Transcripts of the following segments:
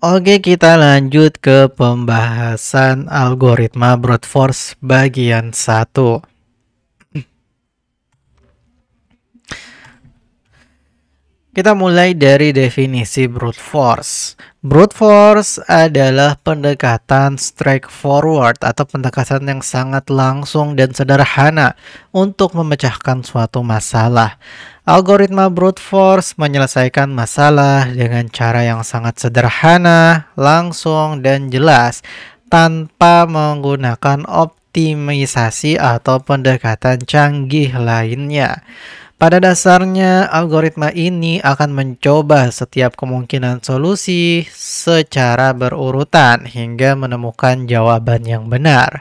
Oke, kita lanjut ke pembahasan algoritma brute force bagian 1. Kita mulai dari definisi brute force. Brute force adalah pendekatan straightforward atau pendekatan yang sangat langsung dan sederhana untuk memecahkan suatu masalah. Algoritma brute force menyelesaikan masalah dengan cara yang sangat sederhana, langsung, dan jelas tanpa menggunakan optimisasi atau pendekatan canggih lainnya. Pada dasarnya, algoritma ini akan mencoba setiap kemungkinan solusi secara berurutan hingga menemukan jawaban yang benar.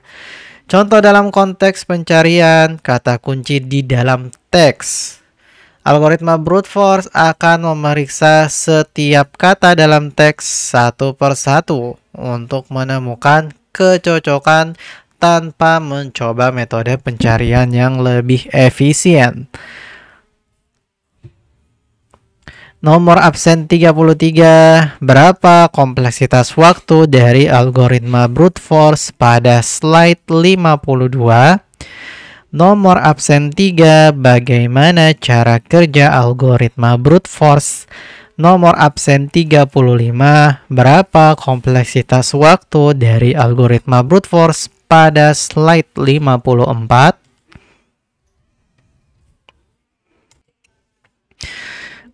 Contoh dalam konteks pencarian kata kunci di dalam teks. Algoritma brute force akan memeriksa setiap kata dalam teks satu persatu untuk menemukan kecocokan tanpa mencoba metode pencarian yang lebih efisien. Nomor absen 33. Berapa kompleksitas waktu dari algoritma brute force pada slide 52? Nomor absen 3. Bagaimana cara kerja algoritma brute force? Nomor absen 35. Berapa kompleksitas waktu dari algoritma brute force pada slide 54?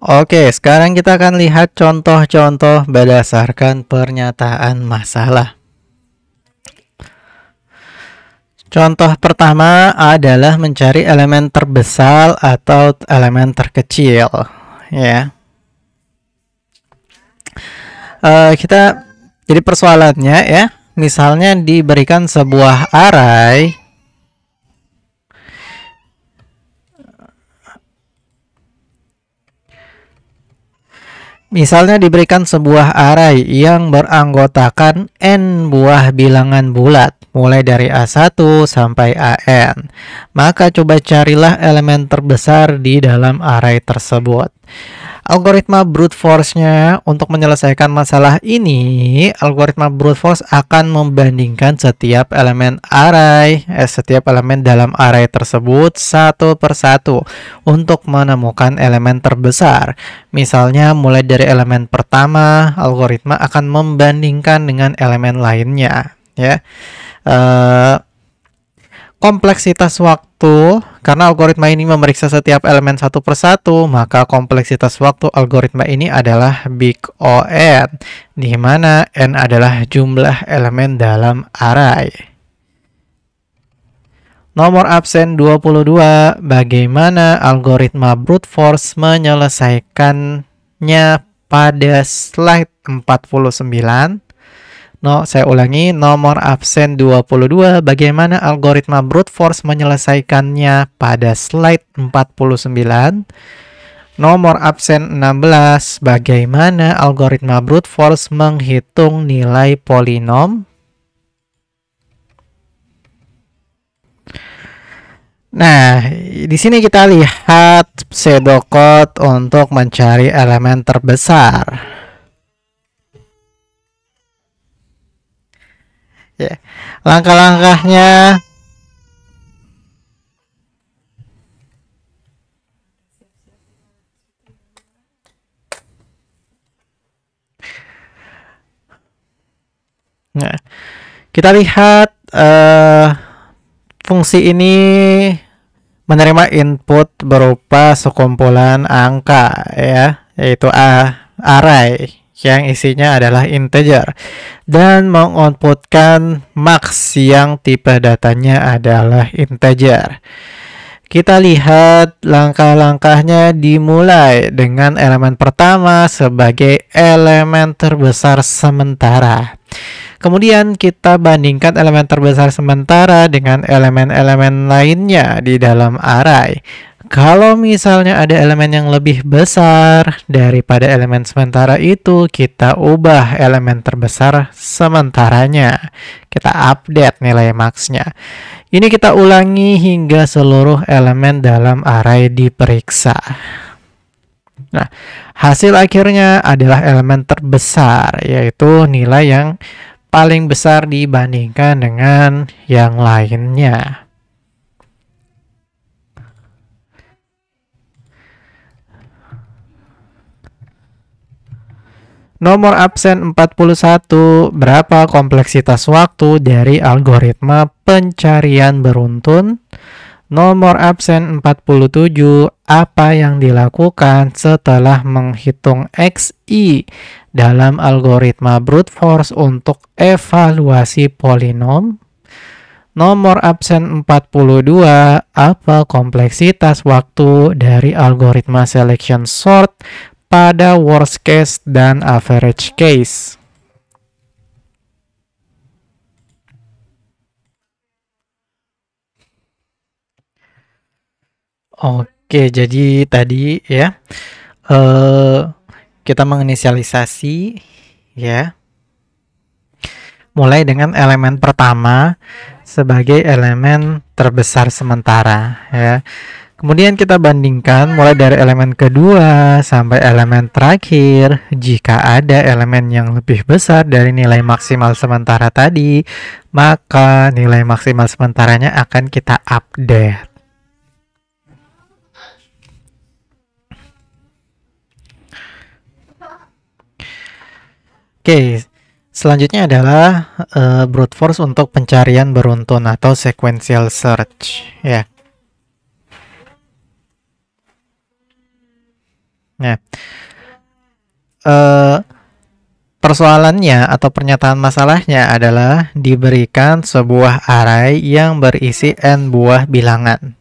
Oke, sekarang kita akan lihat contoh-contoh berdasarkan pernyataan masalah. Contoh pertama adalah mencari elemen terbesar atau elemen terkecil, ya. Jadi persoalannya ya, misalnya diberikan sebuah array. Misalnya diberikan sebuah array yang beranggotakan n buah bilangan bulat, mulai dari A1 sampai AN. Maka coba carilah elemen terbesar di dalam array tersebut. Algoritma brute force-nya untuk menyelesaikan masalah ini, algoritma brute force akan membandingkan setiap elemen dalam array tersebut satu persatu untuk menemukan elemen terbesar. Misalnya mulai dari elemen pertama, algoritma akan membandingkan dengan elemen lainnya, ya. Kompleksitas waktu, karena algoritma ini memeriksa setiap elemen satu persatu, maka kompleksitas waktu algoritma ini adalah big O n, di mana n adalah jumlah elemen dalam array. Nomor absen 22, bagaimana algoritma brute force menyelesaikannya pada slide 49? Saya ulangi, nomor absen 22, bagaimana algoritma brute force menyelesaikannya pada slide 49? Nomor absen 16, bagaimana algoritma brute force menghitung nilai polinom? Nah, di sini kita lihat pseudocode untuk mencari elemen terbesar. Ya, langkah-langkahnya nah, kita lihat fungsi ini menerima input berupa sekumpulan angka, ya, yaitu array yang isinya adalah integer, dan mengoutputkan max yang tipe datanya adalah integer. Kita lihat langkah-langkahnya dimulai dengan elemen pertama sebagai elemen terbesar sementara. Kemudian kita bandingkan elemen terbesar sementara dengan elemen-elemen lainnya di dalam array. Kalau misalnya ada elemen yang lebih besar daripada elemen sementara itu, kita ubah elemen terbesar sementaranya. Kita update nilai max-nya. Ini kita ulangi hingga seluruh elemen dalam array diperiksa. Nah, hasil akhirnya adalah elemen terbesar, yaitu nilai yang paling besar dibandingkan dengan yang lainnya. Nomor absen 41, berapa kompleksitas waktu dari algoritma pencarian beruntun? Nomor absen 47, apa yang dilakukan setelah menghitung XI dalam algoritma brute force untuk evaluasi polinom? Nomor absen 42, apa kompleksitas waktu dari algoritma selection sort pada worst case dan average case? Oke, jadi tadi ya kita menginisialisasi ya, mulai dengan elemen pertama sebagai elemen terbesar sementara ya. Kemudian kita bandingkan mulai dari elemen kedua sampai elemen terakhir. Jika ada elemen yang lebih besar dari nilai maksimal sementara tadi, maka nilai maksimal sementaranya akan kita update. Oke, selanjutnya adalah brute force untuk pencarian beruntun atau sequential search ya. Nah, persoalannya atau pernyataan masalahnya adalah diberikan sebuah array yang berisi n buah bilangan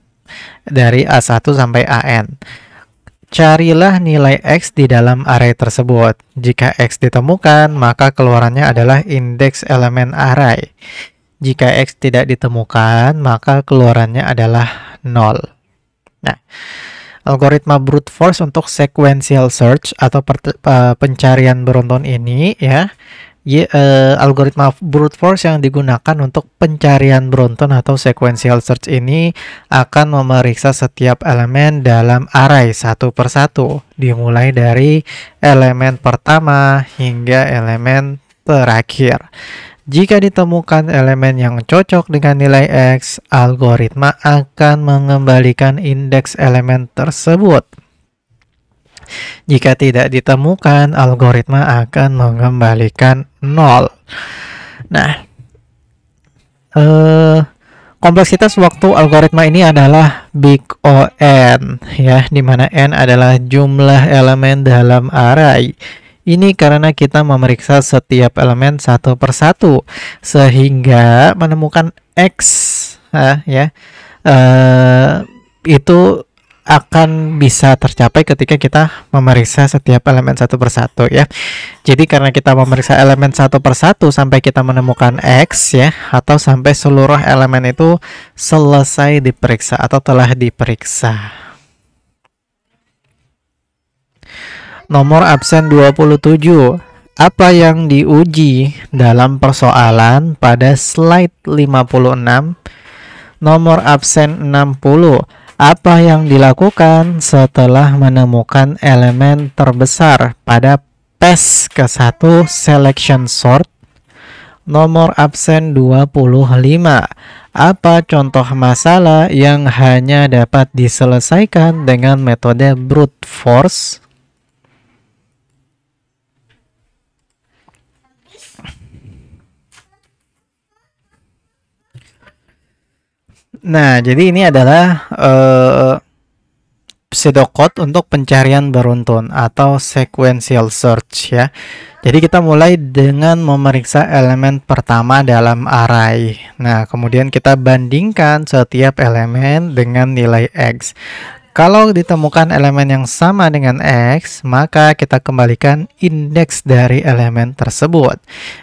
dari A1 sampai AN. Carilah nilai X di dalam array tersebut. Jika X ditemukan, maka keluarannya adalah indeks elemen array. Jika X tidak ditemukan, maka keluarannya adalah 0. Nah, algoritma brute force untuk sequential search atau pencarian beruntun ini ya, algoritma brute force yang digunakan untuk pencarian beruntun atau sequential search ini akan memeriksa setiap elemen dalam array satu persatu, dimulai dari elemen pertama hingga elemen terakhir. Jika ditemukan elemen yang cocok dengan nilai X, algoritma akan mengembalikan indeks elemen tersebut. Jika tidak ditemukan, algoritma akan mengembalikan 0. Nah, kompleksitas waktu algoritma ini adalah big O n ya, di mana n adalah jumlah elemen dalam array. Ini karena kita memeriksa setiap elemen satu persatu sehingga menemukan X ya itu akan bisa tercapai ketika kita memeriksa setiap elemen satu persatu ya. Jadi karena kita memeriksa elemen satu persatu sampai kita menemukan X ya, atau sampai seluruh elemen itu selesai diperiksa atau telah diperiksa. Nomor absen 27. Apa yang diuji dalam persoalan pada slide 56? Nomor absen 60. Apa yang dilakukan setelah menemukan elemen terbesar pada PES ke-1 selection sort? Nomor absen 25. Apa contoh masalah yang hanya dapat diselesaikan dengan metode brute force? Nah, jadi ini adalah pseudocode untuk pencarian beruntun atau sequential search ya. Jadi kita mulai dengan memeriksa elemen pertama dalam array. Nah, kemudian kita bandingkan setiap elemen dengan nilai X. Kalau ditemukan elemen yang sama dengan X, maka kita kembalikan indeks dari elemen tersebut.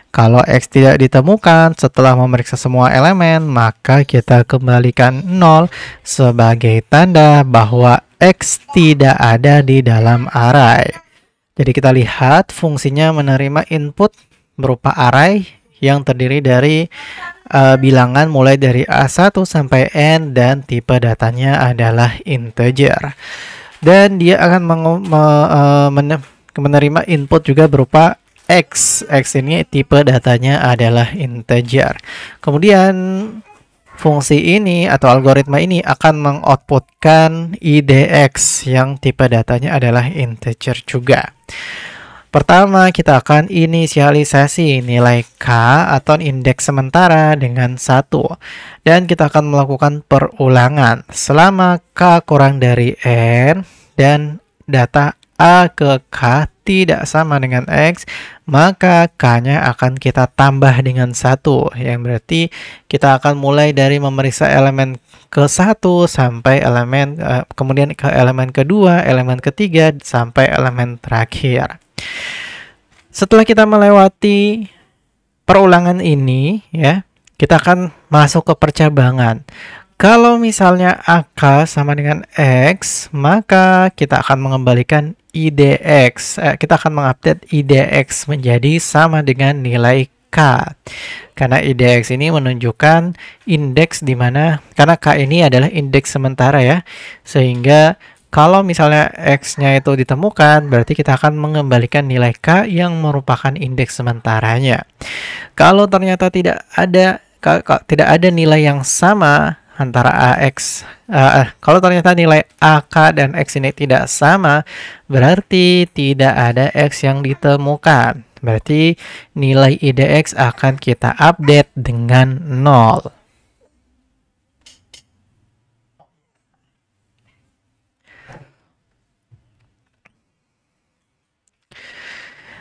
Kalau X tidak ditemukan setelah memeriksa semua elemen, maka kita kembalikan 0 sebagai tanda bahwa X tidak ada di dalam array. Jadi kita lihat fungsinya menerima input berupa array yang terdiri dari bilangan mulai dari A1 sampai N dan tipe datanya adalah integer. dan dia akan menerima input juga berupa X. X ini tipe datanya adalah integer. Kemudian fungsi ini atau algoritma ini akan mengoutputkan IDX yang tipe datanya adalah integer juga. Pertama, kita akan inisialisasi nilai K atau indeks sementara dengan 1. Dan kita akan melakukan perulangan selama K kurang dari N dan data A ke K tidak sama dengan X, maka K-nya akan kita tambah dengan 1. Yang berarti kita akan mulai dari memeriksa elemen ke-1 sampai elemen kemudian ke elemen kedua, elemen ketiga, sampai elemen terakhir. Setelah kita melewati perulangan ini, ya, kita akan masuk ke percabangan. Kalau misalnya AK sama dengan X, maka kita akan mengembalikan IDX. Kita akan mengupdate IDX menjadi sama dengan nilai K. Karena IDX ini menunjukkan indeks di mana, karena K ini adalah indeks sementara ya, sehingga kalau misalnya X-nya itu ditemukan, berarti kita akan mengembalikan nilai K yang merupakan indeks sementaranya. Kalau ternyata tidak ada nilai yang sama antara AX, kalau ternyata nilai AK dan X ini tidak sama, berarti tidak ada X yang ditemukan. Berarti nilai IDX akan kita update dengan 0.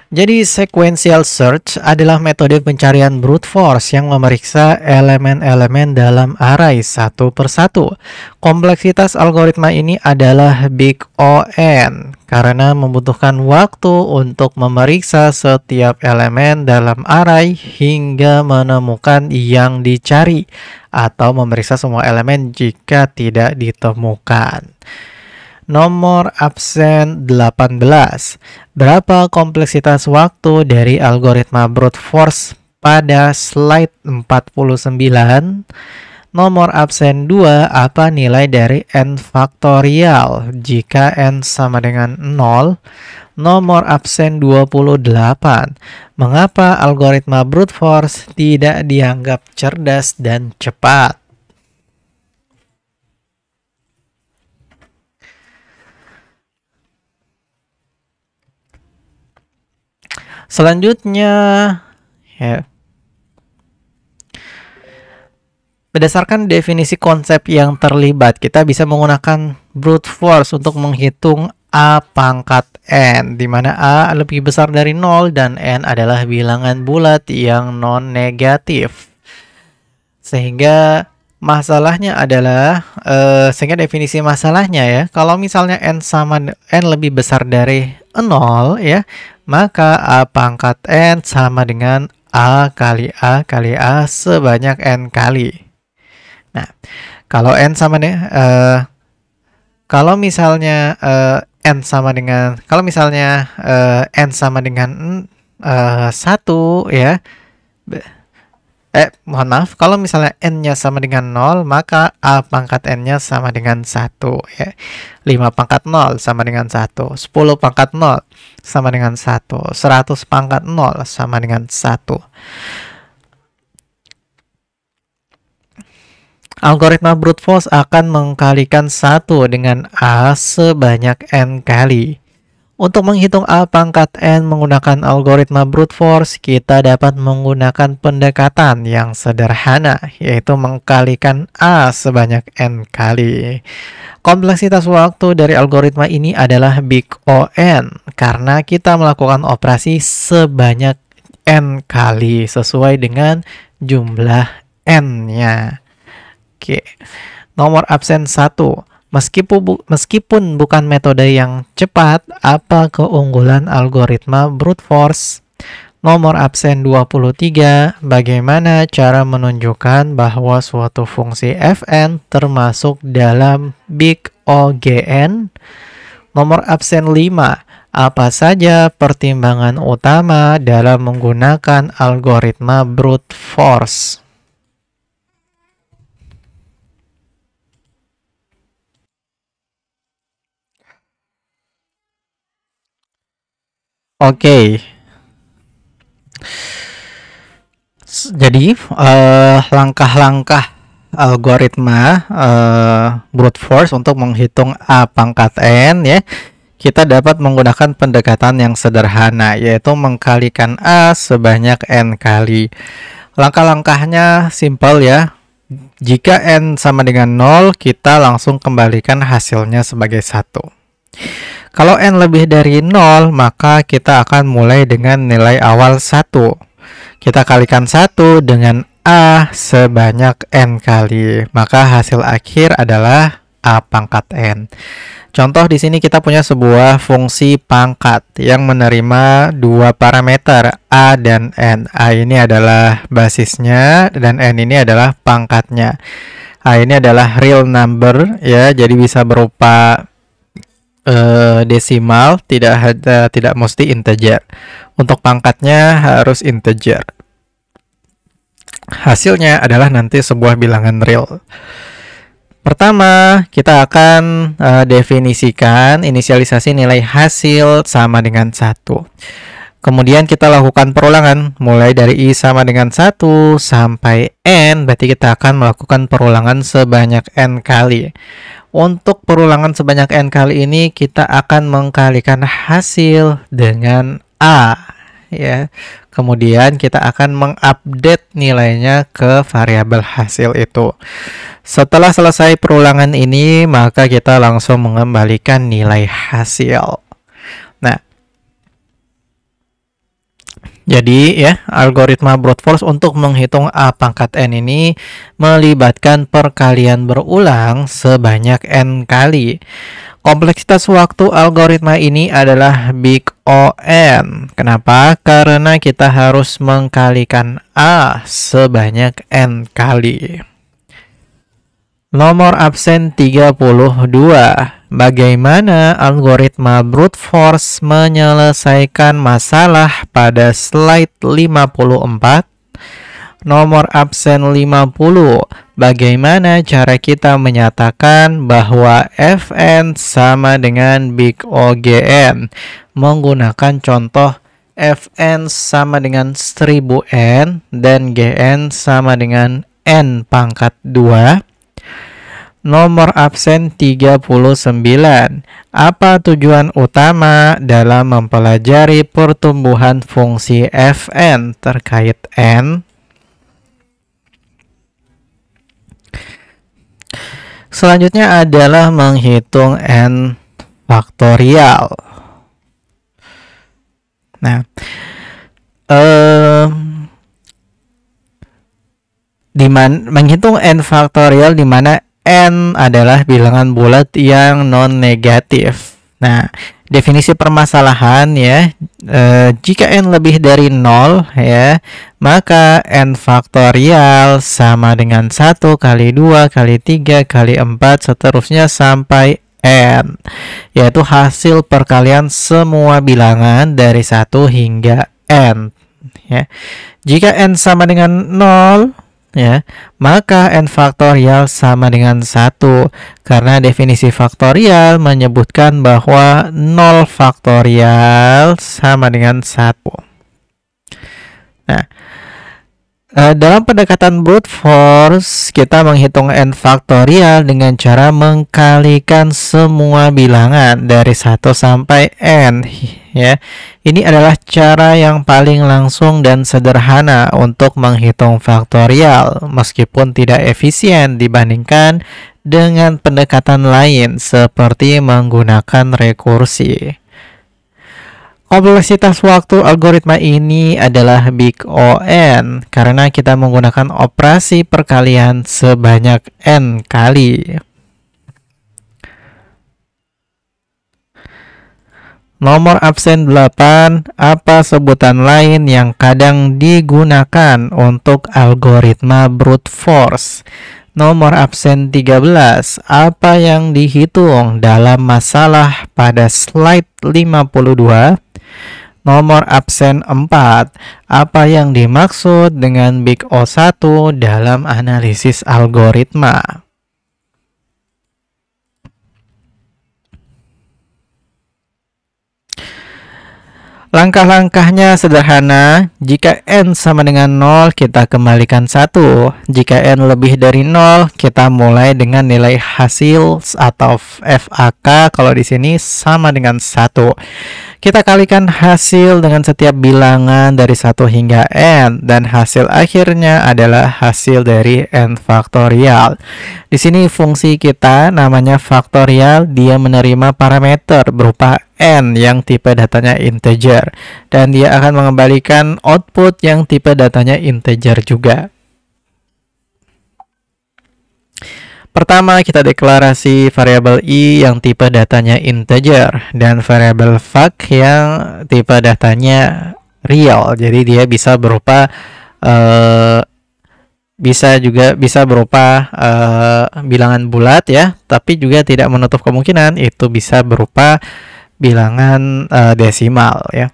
Jadi sequential search adalah metode pencarian brute force yang memeriksa elemen-elemen dalam array satu persatu. Kompleksitas algoritma ini adalah big O(n) karena membutuhkan waktu untuk memeriksa setiap elemen dalam array hingga menemukan yang dicari atau memeriksa semua elemen jika tidak ditemukan. Nomor absen 18. Berapa kompleksitas waktu dari algoritma brute force pada slide 49? Nomor absen 2. Apa nilai dari n faktorial jika n sama dengan 0? Nomor absen 28. Mengapa algoritma brute force tidak dianggap cerdas dan cepat? Selanjutnya, ya, berdasarkan definisi konsep yang terlibat, kita bisa menggunakan brute force untuk menghitung A pangkat N, di mana A lebih besar dari 0 dan N adalah bilangan bulat yang non-negatif. Sehingga masalahnya adalah, sehingga definisi masalahnya ya, kalau misalnya N lebih besar dari 0 ya, maka A pangkat N sama dengan A kali A kali A sebanyak N kali. Nah, kalau N sama dengan kalau misalnya N sama dengan N sama dengan 1 ya. Mohon maaf, kalau misalnya N-nya sama dengan 0, maka A pangkat N-nya sama dengan 1. Ya. 5 pangkat 0 sama dengan 1. 10 pangkat 0 sama dengan 1. 100 pangkat 0 sama dengan 1. Algoritma brute force akan mengkalikan 1 dengan A sebanyak N kali. Untuk menghitung A pangkat N menggunakan algoritma brute force, kita dapat menggunakan pendekatan yang sederhana, yaitu mengkalikan A sebanyak N kali. Kompleksitas waktu dari algoritma ini adalah big O(n), karena kita melakukan operasi sebanyak N kali, sesuai dengan jumlah N-nya. Oke, nomor absen 1. Meskipun bukan metode yang cepat, apa keunggulan algoritma brute force? Nomor absen 23, bagaimana cara menunjukkan bahwa suatu fungsi fn termasuk dalam big O(g)n? Nomor absen 5, apa saja pertimbangan utama dalam menggunakan algoritma brute force? Oke, jadi langkah-langkah algoritma brute force untuk menghitung A pangkat N ya, kita dapat menggunakan pendekatan yang sederhana, yaitu mengkalikan A sebanyak N kali. Langkah-langkahnya simpel ya. Jika N sama dengan 0, kita langsung kembalikan hasilnya sebagai 1. Kalau N lebih dari 0, maka kita akan mulai dengan nilai awal 1. Kita kalikan 1 dengan A sebanyak N kali. Maka hasil akhir adalah A pangkat N. Contoh di sini kita punya sebuah fungsi pangkat yang menerima dua parameter A dan N. A ini adalah basisnya dan N ini adalah pangkatnya. A ini adalah real number ya, jadi bisa berupa desimal, tidak mesti integer. Untuk pangkatnya harus integer. Hasilnya adalah nanti sebuah bilangan real. Pertama, kita akan definisikan inisialisasi nilai hasil sama dengan 1. Kemudian kita lakukan perulangan mulai dari I sama dengan 1 sampai N, berarti kita akan melakukan perulangan sebanyak N kali. Untuk perulangan sebanyak N kali ini kita akan mengkalikan hasil dengan A ya. Kemudian kita akan mengupdate nilainya ke variabel hasil itu. Setelah selesai perulangan ini, maka kita langsung mengembalikan nilai hasil. Nah, jadi ya, algoritma brute force untuk menghitung A pangkat N ini melibatkan perkalian berulang sebanyak N kali. Kompleksitas waktu algoritma ini adalah big O(n). Kenapa? Karena kita harus mengkalikan A sebanyak N kali. Nomor absen 32. Bagaimana algoritma brute force menyelesaikan masalah pada slide 54? Nomor absen 50. Bagaimana cara kita menyatakan bahwa Fn sama dengan big O(Gn) menggunakan contoh Fn sama dengan 1000n dan Gn sama dengan n pangkat 2. Nomor absen 39. Apa tujuan utama dalam mempelajari pertumbuhan fungsi Fn terkait n? Selanjutnya adalah menghitung n faktorial. Nah, menghitung n faktorial di mana n adalah bilangan bulat yang non-negatif. Nah, definisi permasalahan ya, jika n lebih dari 0 ya, maka n faktorial sama dengan 1 kali 2 kali 3 kali 4 seterusnya sampai n, yaitu hasil perkalian semua bilangan dari 1 hingga n ya. Jika n sama dengan 0 ya, maka n faktorial sama dengan 1 karena definisi faktorial menyebutkan bahwa 0 faktorial sama dengan 1. Nah, dalam pendekatan brute force, kita menghitung n faktorial dengan cara mengkalikan semua bilangan dari 1 sampai n ya. Ini adalah cara yang paling langsung dan sederhana untuk menghitung faktorial, meskipun tidak efisien dibandingkan dengan pendekatan lain seperti menggunakan rekursi. Kompleksitas waktu algoritma ini adalah big O(n) karena kita menggunakan operasi perkalian sebanyak n kali. Nomor absen 8. Apa sebutan lain yang kadang digunakan untuk algoritma brute force? Nomor absen 13. Apa yang dihitung dalam masalah pada slide 52? Nomor absen 4. Apa yang dimaksud dengan big O1 dalam analisis algoritma? Langkah-langkahnya sederhana. Jika n sama dengan 0, kita kembalikan 1. Jika n lebih dari 0, kita mulai dengan nilai hasil atau FAK kalau di sini sama dengan 1. Kita kalikan hasil dengan setiap bilangan dari 1 hingga n, dan hasil akhirnya adalah hasil dari n faktorial. Di sini fungsi kita namanya faktorial, dia menerima parameter berupa n yang tipe datanya integer, dan dia akan mengembalikan output yang tipe datanya integer juga. Pertama, kita deklarasi variabel i yang tipe datanya integer dan variabel fac yang tipe datanya real. Jadi dia bisa berupa bisa berupa bilangan bulat ya, tapi juga tidak menutup kemungkinan itu bisa berupa bilangan desimal ya.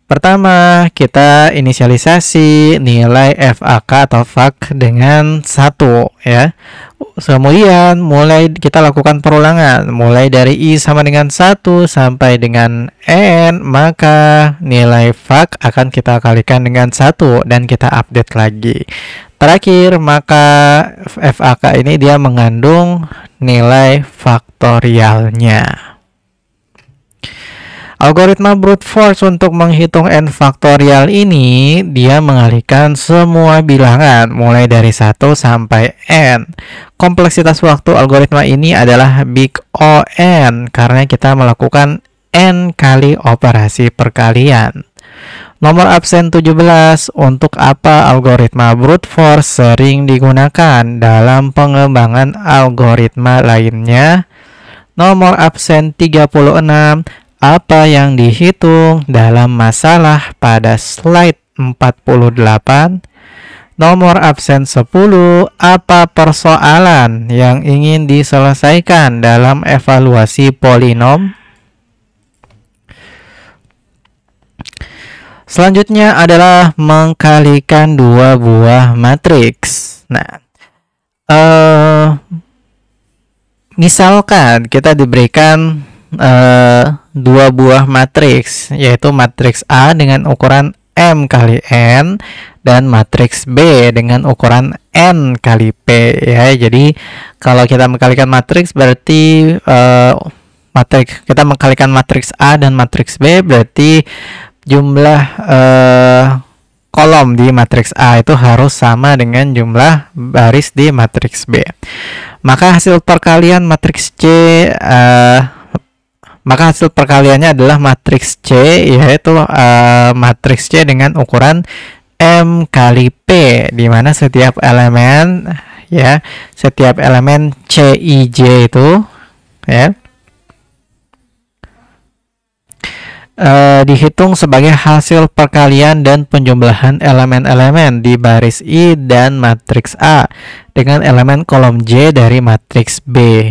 Pertama, kita inisialisasi nilai FAK atau FAC dengan 1 ya. Kemudian kita lakukan perulangan mulai dari i sama dengan 1 sampai dengan n, maka nilai FAC akan kita kalikan dengan 1 dan kita update lagi. Terakhir, maka FAK ini dia mengandung nilai faktorialnya. Algoritma brute force untuk menghitung n faktorial ini, dia mengalihkan semua bilangan mulai dari 1 sampai n. Kompleksitas waktu algoritma ini adalah big O n karena kita melakukan n kali operasi perkalian. Nomor absen 17, untuk apa algoritma brute force sering digunakan dalam pengembangan algoritma lainnya? Nomor absen 36, apa yang dihitung dalam masalah pada slide 48? Nomor absen 10, apa persoalan yang ingin diselesaikan dalam evaluasi polinom? Selanjutnya adalah mengkalikan dua buah matriks. Nah, misalkan kita diberikan dua buah matriks, yaitu matriks A dengan ukuran M kali N dan matriks B dengan ukuran N kali P ya. Jadi kalau kita mengkalikan matriks berarti kita mengkalikan matriks A dan matriks B, berarti jumlah kolom di matriks A itu harus sama dengan jumlah baris di matriks B. Maka hasil perkalian matriks C maka hasil perkaliannya adalah matriks C, yaitu matriks C dengan ukuran M kali P, di mana setiap elemen CIJ itu ya dihitung sebagai hasil perkalian dan penjumlahan elemen-elemen di baris I dan matriks A dengan elemen kolom J dari matriks B.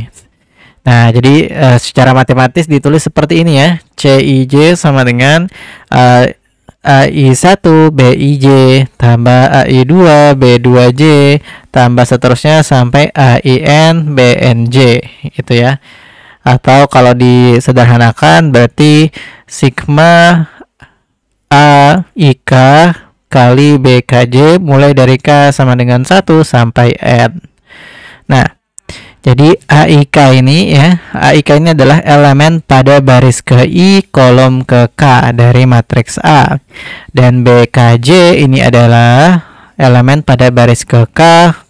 Nah, jadi secara matematis ditulis seperti ini ya. CIJ sama dengan AI1 BIJ tambah AI2 B2J tambah seterusnya sampai AIN BNJ gitu ya. Atau kalau disederhanakan berarti sigma AIK kali BKJ mulai dari K sama dengan 1 sampai N. Nah, jadi AIK ini adalah elemen pada baris ke I kolom ke K dari matriks A, dan BKJ ini adalah elemen pada baris ke K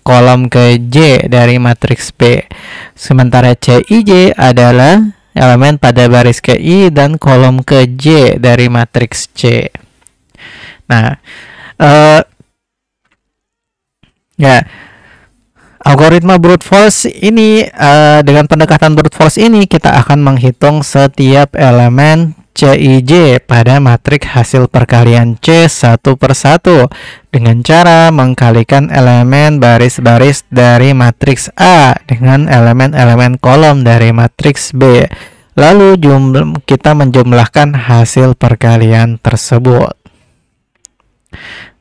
kolom ke J dari matriks B. Sementara CIJ adalah elemen pada baris ke I dan kolom ke J dari matriks C. Nah, algoritma brute force ini, dengan pendekatan brute force ini kita akan menghitung setiap elemen CIJ pada matriks hasil perkalian C satu persatu dengan cara mengkalikan elemen baris-baris dari matriks A dengan elemen-elemen kolom dari matriks B. Lalu kita menjumlahkan hasil perkalian tersebut.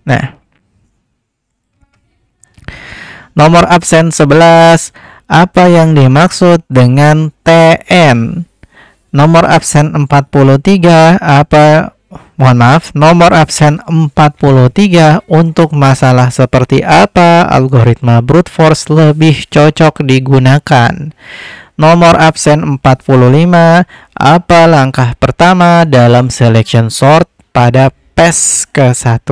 Nah, nomor absen 11, apa yang dimaksud dengan TN? Nomor absen 43, apa mohon maaf, nomor absen 43. Untuk masalah seperti apa algoritma brute force lebih cocok digunakan? Nomor absen 45. Apa langkah pertama dalam selection sort pada PES ke-1?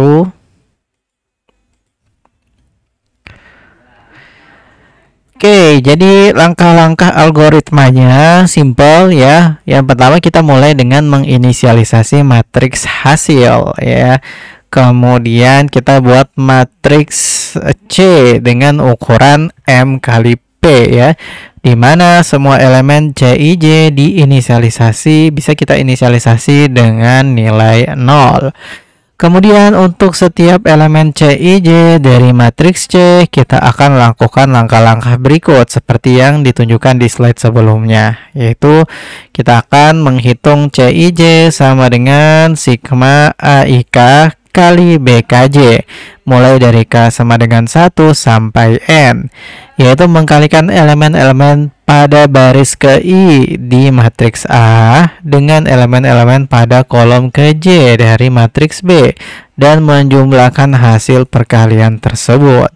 Oke, jadi langkah-langkah algoritmanya simple ya. Yang pertama kita mulai dengan menginisialisasi matriks hasil ya. Kemudian kita buat matriks C dengan ukuran M kali P ya. Di mana semua elemen CIJ diinisialisasi, bisa kita inisialisasi dengan nilai 0. Kemudian untuk setiap elemen CIJ dari matriks C, kita akan lakukan langkah-langkah berikut seperti yang ditunjukkan di slide sebelumnya, yaitu kita akan menghitung CIJ sama dengan sigma AIK kali BKJ, mulai dari K sama dengan 1 sampai N, yaitu mengkalikan elemen-elemen pada baris ke I di matriks A dengan elemen-elemen pada kolom ke J dari matriks B dan menjumlahkan hasil perkalian tersebut.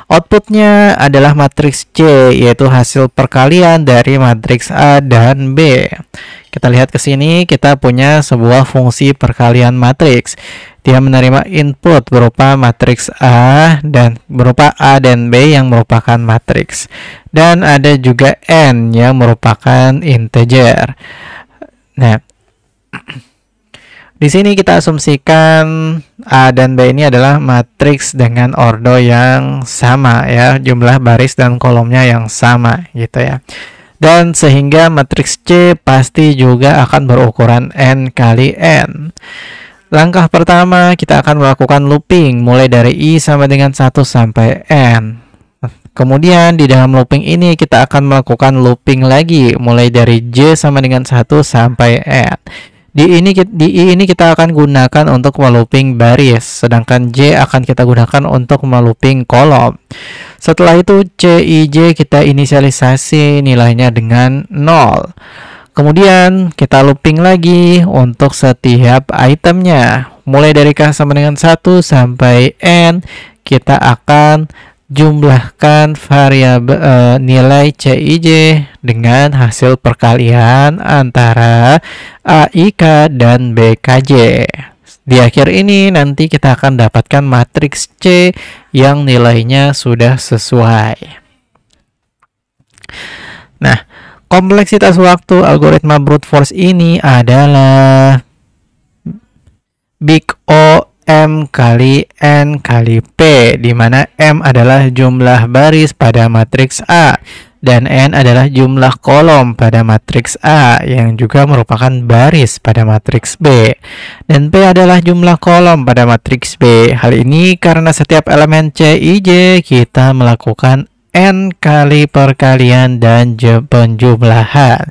Outputnya adalah matriks C, yaitu hasil perkalian dari matriks A dan B. Kita lihat ke sini, kita punya sebuah fungsi perkalian matriks. Dia menerima input berupa matriks A dan B yang merupakan matriks, dan ada juga N yang merupakan integer. Nah, di sini kita asumsikan A dan B ini adalah matriks dengan ordo yang sama ya, jumlah baris dan kolomnya yang sama gitu ya. Dan sehingga matriks C pasti juga akan berukuran N kali N. Langkah pertama, kita akan melakukan looping mulai dari I sama dengan 1 sampai N. Kemudian di dalam looping ini kita akan melakukan looping lagi mulai dari J sama dengan 1 sampai N. Di I ini kita akan gunakan untuk melooping baris, sedangkan J akan kita gunakan untuk melooping kolom. Setelah itu CIJ kita inisialisasi nilainya dengan 0. Kemudian kita looping lagi untuk setiap itemnya. Mulai dari K sama dengan 1 sampai N, kita akan jumlahkan variabel nilai CIJ dengan hasil perkalian antara AIK dan BKJ. Di akhir ini nanti kita akan dapatkan matriks C yang nilainya sudah sesuai. Nah, kompleksitas waktu algoritma brute force ini adalah big O M kali N kali P, di mana M adalah jumlah baris pada matriks A dan N adalah jumlah kolom pada matriks A yang juga merupakan baris pada matriks B, dan P adalah jumlah kolom pada matriks B. Hal ini karena setiap elemen CIJ kita melakukan N kali perkalian dan penjumlahan.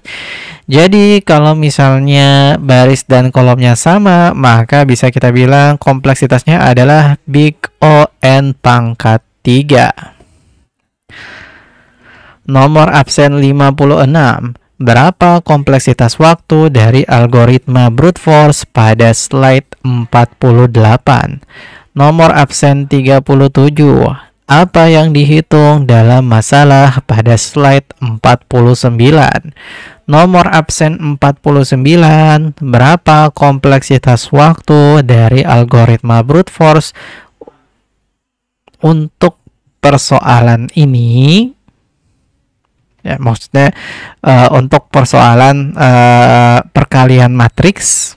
Jadi kalau misalnya baris dan kolomnya sama, maka bisa kita bilang kompleksitasnya adalah big O N pangkat 3. Nomor absen 56. Berapa kompleksitas waktu dari algoritma brute force pada slide 48? Nomor absen 37. Apa yang dihitung dalam masalah pada slide 49? Nomor absen 49. Berapa kompleksitas waktu dari algoritma brute force untuk persoalan ini? Ya, maksudnya untuk persoalan perkalian matriks.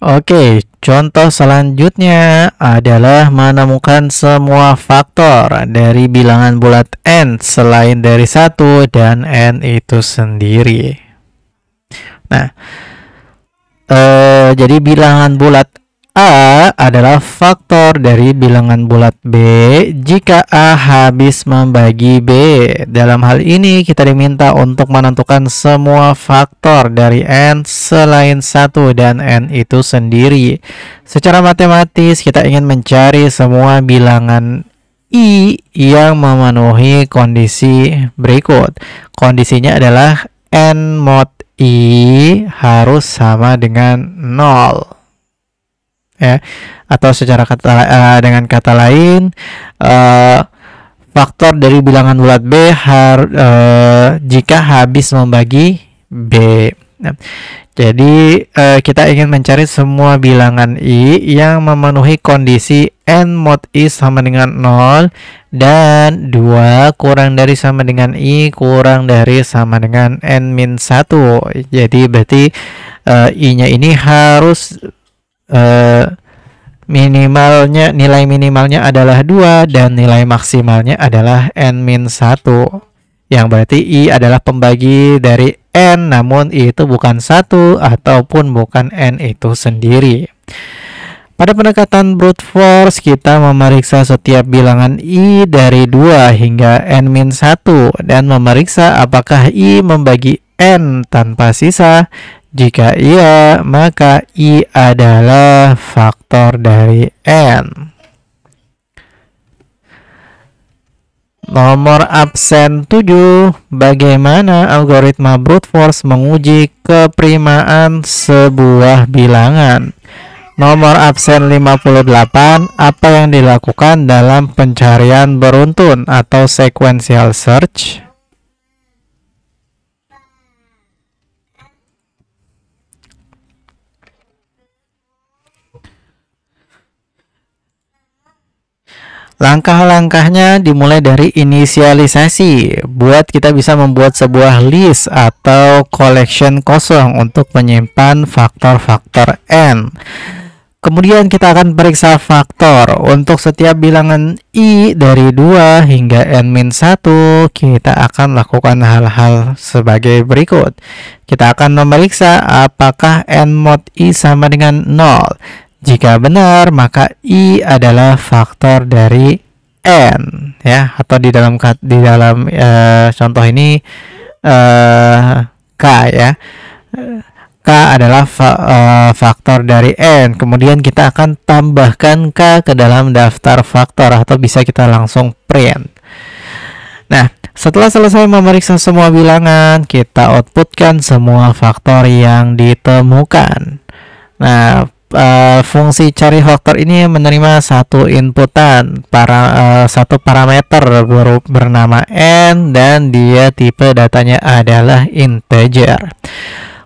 Oke, contoh selanjutnya adalah menemukan semua faktor dari bilangan bulat N selain dari 1 dan N itu sendiri. Nah, jadi bilangan bulat A adalah faktor dari bilangan bulat B jika A habis membagi B. Dalam hal ini kita diminta untuk menentukan semua faktor dari N selain 1 dan N itu sendiri. Secara matematis kita ingin mencari semua bilangan I yang memenuhi kondisi berikut. Kondisinya adalah N mod I harus sama dengan 0. Ya, atau secara dengan kata lain, faktor dari bilangan bulat B jika habis membagi B. Nah, jadi kita ingin mencari semua bilangan I yang memenuhi kondisi N mod I sama dengan 0 dan 2 kurang dari sama dengan I kurang dari sama dengan N-1. Jadi berarti I-nya ini harus nilai minimalnya adalah 2 dan nilai maksimalnya adalah N-1, yang berarti I adalah pembagi dari N, namun I itu bukan 1 ataupun bukan N itu sendiri. Pada pendekatan brute force, kita memeriksa setiap bilangan I dari 2 hingga N-1 dan memeriksa apakah I membagi N tanpa sisa. Jika iya, maka I adalah faktor dari N. Nomor absen 7. Bagaimana algoritma brute force menguji keprimaan sebuah bilangan? Nomor absen 58. Apa yang dilakukan dalam pencarian beruntun atau sequential search? Langkah-langkahnya dimulai dari inisialisasi. Buat kita bisa membuat sebuah list atau collection kosong untuk menyimpan faktor-faktor N. Kemudian kita akan periksa faktor. Untuk setiap bilangan I dari 2 hingga N-1, kita akan lakukan hal-hal sebagai berikut. Kita akan memeriksa apakah N mod I sama dengan 0. Jika benar, maka I adalah faktor dari N, ya, atau di dalam contoh ini K, ya. K adalah faktor dari N. Kemudian kita akan tambahkan K ke dalam daftar faktor atau bisa kita langsung print. Nah, setelah selesai memeriksa semua bilangan, kita outputkan semua faktor yang ditemukan. Nah, fungsi cari faktor ini menerima satu inputan satu parameter bernama N dan dia tipe datanya adalah integer.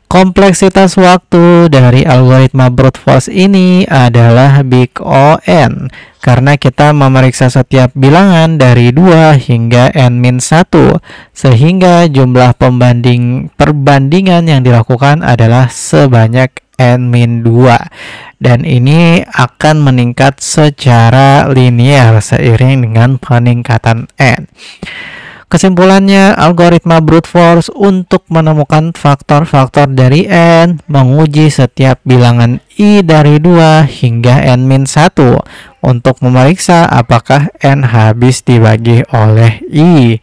Kompleksitas waktu dari algoritma brute force ini adalah big O N karena kita memeriksa setiap bilangan dari 2 hingga N-1 sehingga jumlah perbandingan yang dilakukan adalah sebanyak N-2 dan ini akan meningkat secara linear seiring dengan peningkatan N. Kesimpulannya, algoritma brute force untuk menemukan faktor-faktor dari N menguji setiap bilangan I dari 2 hingga N-1 untuk memeriksa apakah N habis dibagi oleh I.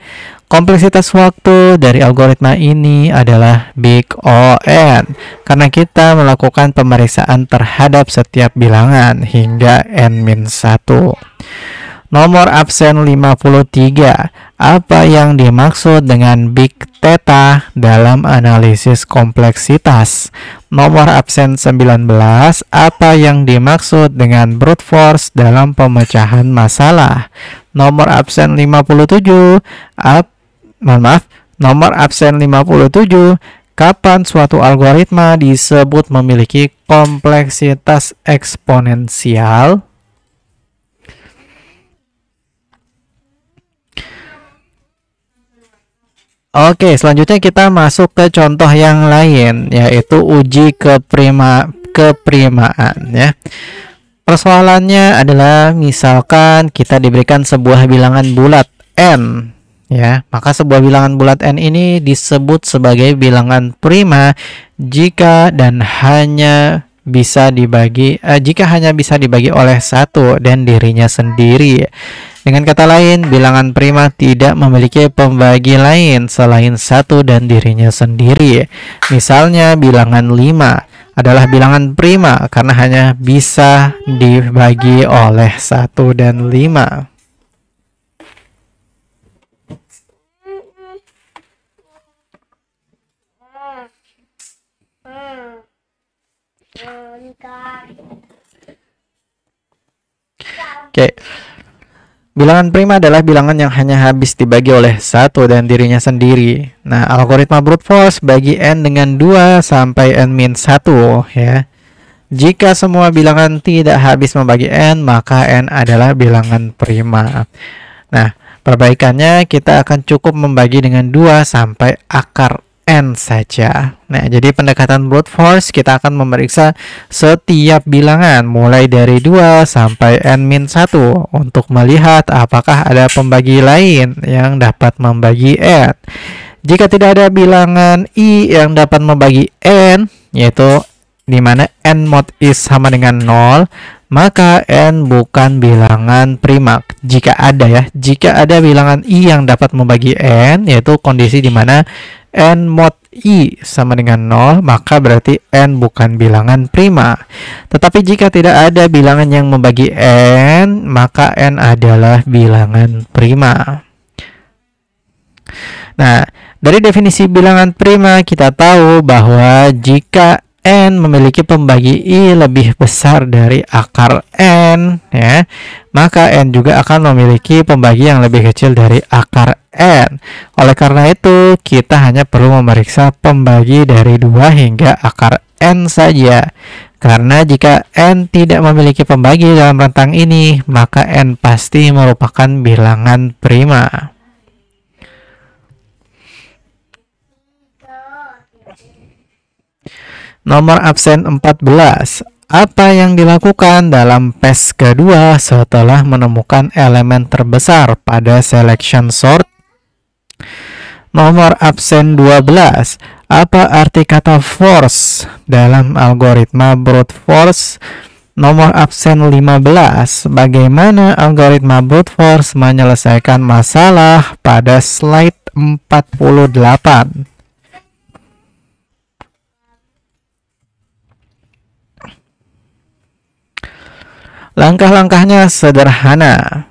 Kompleksitas waktu dari algoritma ini adalah big O N karena kita melakukan pemeriksaan terhadap setiap bilangan hingga N-1. Nomor absen 53. Apa yang dimaksud dengan big theta dalam analisis kompleksitas? Nomor absen 19. Apa yang dimaksud dengan brute force dalam pemecahan masalah? Nomor absen 57. Nomor absen 57. Kapan suatu algoritma disebut memiliki kompleksitas eksponensial? Oke, selanjutnya kita masuk ke contoh yang lain, yaitu uji keprimaan, ya. Persoalannya adalah misalkan kita diberikan sebuah bilangan bulat N, ya. Maka sebuah bilangan bulat N ini disebut sebagai bilangan prima jika dan hanya jika hanya bisa dibagi oleh satu dan dirinya sendiri. Dengan kata lain, bilangan prima tidak memiliki pembagi lain selain satu dan dirinya sendiri. Misalnya, bilangan 5 adalah bilangan prima karena hanya bisa dibagi oleh 1 dan 5. Oke. Bilangan prima adalah bilangan yang hanya habis dibagi oleh satu dan dirinya sendiri. Nah, algoritma brute force bagi n dengan 2 sampai n-1 ya. Jika semua bilangan tidak habis membagi n, maka n adalah bilangan prima. Nah, perbaikannya kita akan cukup membagi dengan 2 sampai akar n saja. Nah, jadi pendekatan brute force kita akan memeriksa setiap bilangan mulai dari 2 sampai n-1 untuk melihat apakah ada pembagi lain yang dapat membagi n. Jika tidak ada bilangan i yang dapat membagi n, yaitu di mana n mod i sama dengan 0, maka n bukan bilangan prima. Jika ada bilangan i yang dapat membagi n, yaitu kondisi di mana n mod i sama dengan 0, maka berarti n bukan bilangan prima. Tetapi jika tidak ada bilangan yang membagi n, maka n adalah bilangan prima. Nah, dari definisi bilangan prima kita tahu bahwa jika n memiliki pembagi i lebih besar dari akar n, ya, maka n juga akan memiliki pembagi yang lebih kecil dari akar n. Oleh karena itu, kita hanya perlu memeriksa pembagi dari 2 hingga akar n saja. Karena jika n tidak memiliki pembagi dalam rentang ini, maka n pasti merupakan bilangan prima. Nomor absen 14. Apa yang dilakukan dalam PES kedua setelah menemukan elemen terbesar pada selection sort? Nomor absen 12. Apa arti kata force dalam algoritma brute force? Nomor absen 15. Bagaimana algoritma brute force menyelesaikan masalah pada slide 48? Langkah-langkahnya sederhana.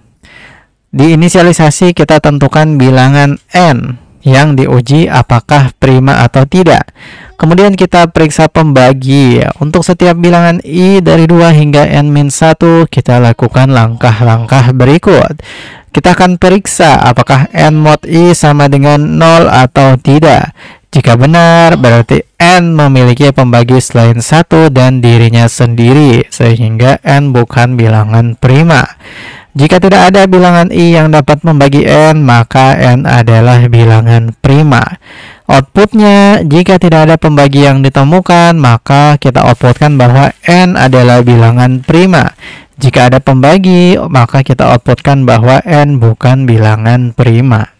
Di inisialisasi kita tentukan bilangan n yang diuji apakah prima atau tidak. Kemudian kita periksa pembagi. Untuk setiap bilangan i dari 2 hingga n-1, kita lakukan langkah-langkah berikut. Kita akan periksa apakah n mod i sama dengan 0 atau tidak. Jika benar, berarti n memiliki pembagi selain 1 dan dirinya sendiri, sehingga n bukan bilangan prima. Jika tidak ada bilangan i yang dapat membagi n, maka n adalah bilangan prima. Outputnya, jika tidak ada pembagi yang ditemukan, maka kita outputkan bahwa n adalah bilangan prima. Jika ada pembagi, maka kita outputkan bahwa n bukan bilangan prima.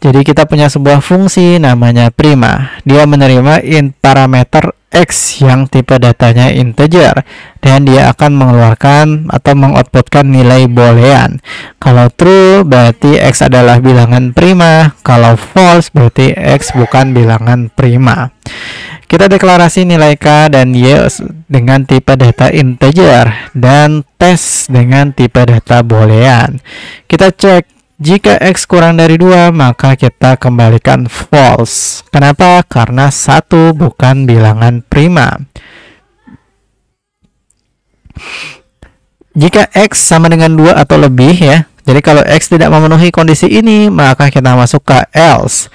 Jadi kita punya sebuah fungsi namanya prima. Dia menerima parameter x yang tipe datanya integer, dan dia akan mengeluarkan atau mengoutputkan nilai boolean. Kalau true berarti x adalah bilangan prima, kalau false berarti x bukan bilangan prima. Kita deklarasi nilai k dan y dengan tipe data integer dan tes dengan tipe data boolean. Kita cek. Jika x kurang dari 2, maka kita kembalikan false. Kenapa? Karena 1 bukan bilangan prima. Jika x sama dengan 2 atau lebih, ya. Jadi kalau x tidak memenuhi kondisi ini, maka kita masuk ke else.